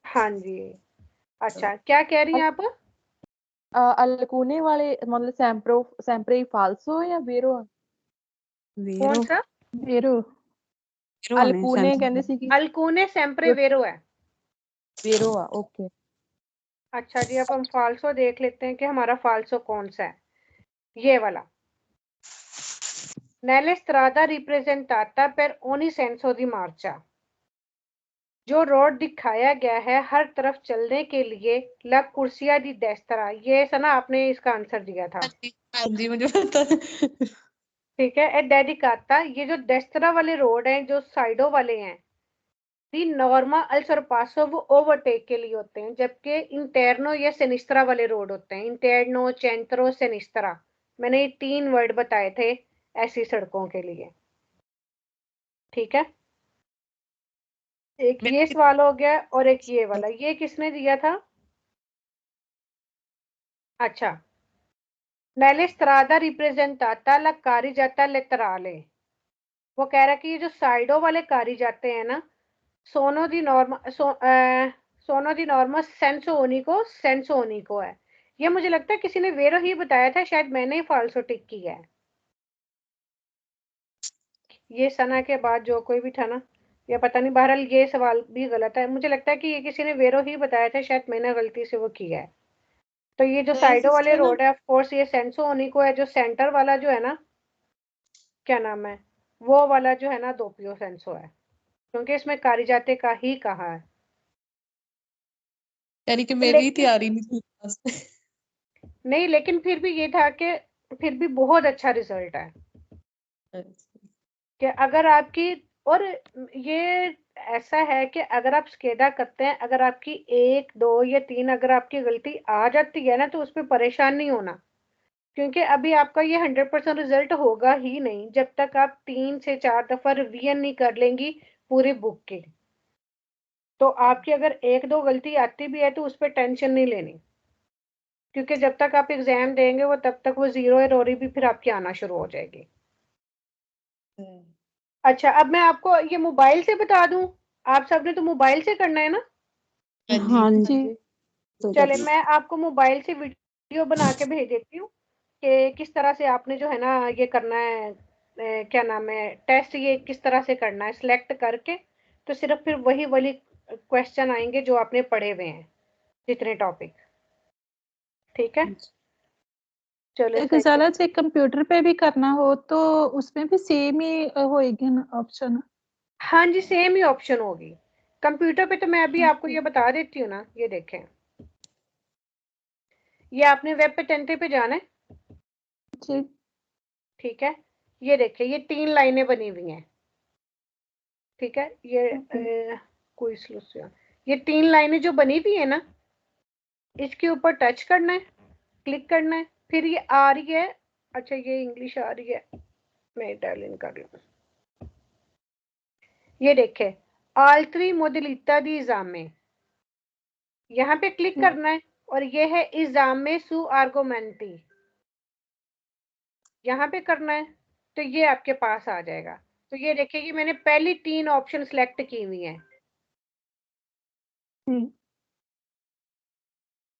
हाँ जी। अच्छा, क्या कह रही हैं आप? अलकूने वाले मतलब सैम्प्रे फाल्सो या वेरो? कौन सा? वेरो अलकूने कहते सी कि अल्कुने सेम्प्रे वेरो है। वेरो आ ओके। अच्छा जी, अब हम फाल्सो देख लेते हैं कि हमारा फाल्सो कौन सा है। ये वाला, Nelle strada ripresentata per ogni senso di marcia। जो रोड दिखाया गया है हर तरफ चलने के लिए, ला कुर्सिया दी destra। ये सना आपने इसका आंसर दिया था। हाँ जी मुझे पता है। ठीक है। ए डेडिकाता, ये जो डेस्त्रा वाले रोड हैं जो साइडों वाले हैं, दी नॉर्मा अल सरपासो वो ओवरटेक के लिए होते हैं, जबकि इंटरनो या सेनिस्त्रा वाले रोड होते हैं। इंटरनो, चेंत्रो, सेनिस्त्रा, मैंने ये 3 वर्ड बताए थे ऐसी सड़कों के लिए। ठीक है? एक ये सवाल हो गया और एक ये वाला। ये किसने दिया था? अच्छा, Nelle strada ripresentata la carreggiata laterale। वो कह रहा है कि ये जो साइडों वाले कारी जाते हैं ना, सोनो दी नॉर्मा सोनो दी नॉर्मा सेंसो ओनिको है। ये मुझे लगता है किसी ने वेरो ही बताया था, शायद मैंने ही फाल्सो टिक किया है। ये सना के बाद जो कोई भी था ना, या पता नहीं, बहरहाल ये सवाल भी गलत है। मुझे लगता है कि ये किसी ने वेरो ही बताया था, शायद मैंने गलती से वो किया है। तो ये जो साइडों वाले रोड है, ऑफ कोर्स ये सेंसो ओनिको है। जो सेंटर वाला जो है ना, क्या नाम है, वो वाला जो है ना दोपियो सेंसो है, क्योंकि इसमें कारिजाते का ही कहा है। यानी कि मेरी तैयारी नहीं थी class में। नहीं, लेकिन फिर भी ये था कि फिर भी बहुत अच्छा रिजल्ट है कि अगर आपकी, और ये ऐसा है कि अगर आप स्केदा करते हैं, अगर आपकी 1, 2 या 3 अगर आपकी गलती आ जाती है ना, तो उस पर परेशान नहीं होना, क्योंकि अभी आपका ये 100% रिजल्ट होगा ही नहीं जब तक आप 3 से 4 दफा रिवीजन नहीं कर लेंगी पूरी बुक की। तो आपकी अगर 1-2 गलती आती भी है तो उस पर टेंशन नहीं लेनी, क्योंकि जब तक आप एग्जाम देंगे वो तब तक वो जीरो एरोरी भी फिर आपकी आना शुरू हो जाएगी। अच्छा, अब मैं आपको ये मोबाइल से बता दूं। आप सबने तो मोबाइल से करना है ना? हाँ जी चले, मैं आपको मोबाइल से वीडियो बना के भेज देती हूँ कि किस तरह से आपने जो है ना ये करना है। क्या नाम है, टेस्ट ये किस तरह से करना है सिलेक्ट करके। तो सिर्फ फिर वही वाली क्वेश्चन आएंगे जो आपने पढ़े हुए हैं, जितने टॉपिक। ठीक है? चलो सही है। गजाला से कंप्यूटर पे भी करना हो तो उसमें भी सेम ही होएगी ना ऑप्शन? हाँ जी, सेम ही ऑप्शन होगी। कंप्यूटर पे तो मैं अभी आपको ये बता देती हूँ ना, ये देखें। ये आपने वेब पे 10 पे जाना है। जी ठीक है? ये देखें, ये 3 लाइनें बनी हुई हैं। ठीक है? ये कोई सॉल्यूशन, ये 3 लाइनें जो बनी हुई है ना, इसके ऊपर टच करना है, क्लिक करना है। फिर ये आ रही है, अच्छा ये इंग्लिश आ रही है, मैं इटालियन कर लूँ। ये देखें, आल्ट्री मोडिलिटा दी एग्जामे, यहाँ पे क्लिक करना है और ये है एग्जामे सु आर्गोमेंटी। यहाँ पे करना है तो ये आपके पास आ जाएगा। तो ये देखिए कि मैंने पहली 3 ऑप्शन सिलेक्ट की हुई हैं।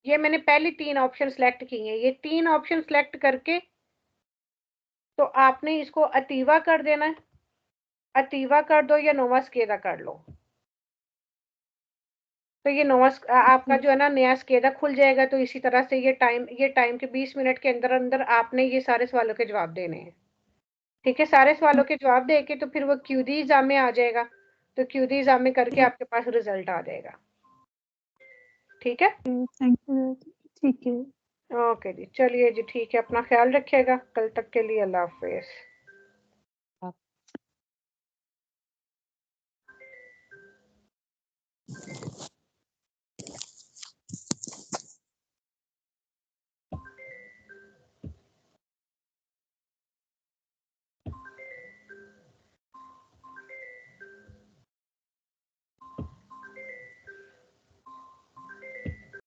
ये मैंने पहली 3 ऑप्शन सिलेक्ट की हैं। ये 3 ऑप्शन सिलेक्ट करके तो आपने इसको अतीवा कर देना है। अतीवा कर दो या नोवा स्केदा कर लो। तो ये नोवा आपका जो है ना नया स्केदा खुल जाएगा। तो इसी तरह से ये टाइम के 20 मिनट के अंदर अंदर आपने ये सारे सवालों के जवाब देने हैं। ठीक है, सारे सवालों के जवाब दे के तो फिर वो क्यूदी एग्जाम में आ जाएगा। तो क्यूदी एग्जाम में करके आपके पास रिजल्ट आ जाएगा। ठीक है, थैंक यू। ठीक है, ओके जी, चलिए जी, ठीक है, अपना ख्याल रखिएगा। कल तक के लिए अल्लाह हाफिज।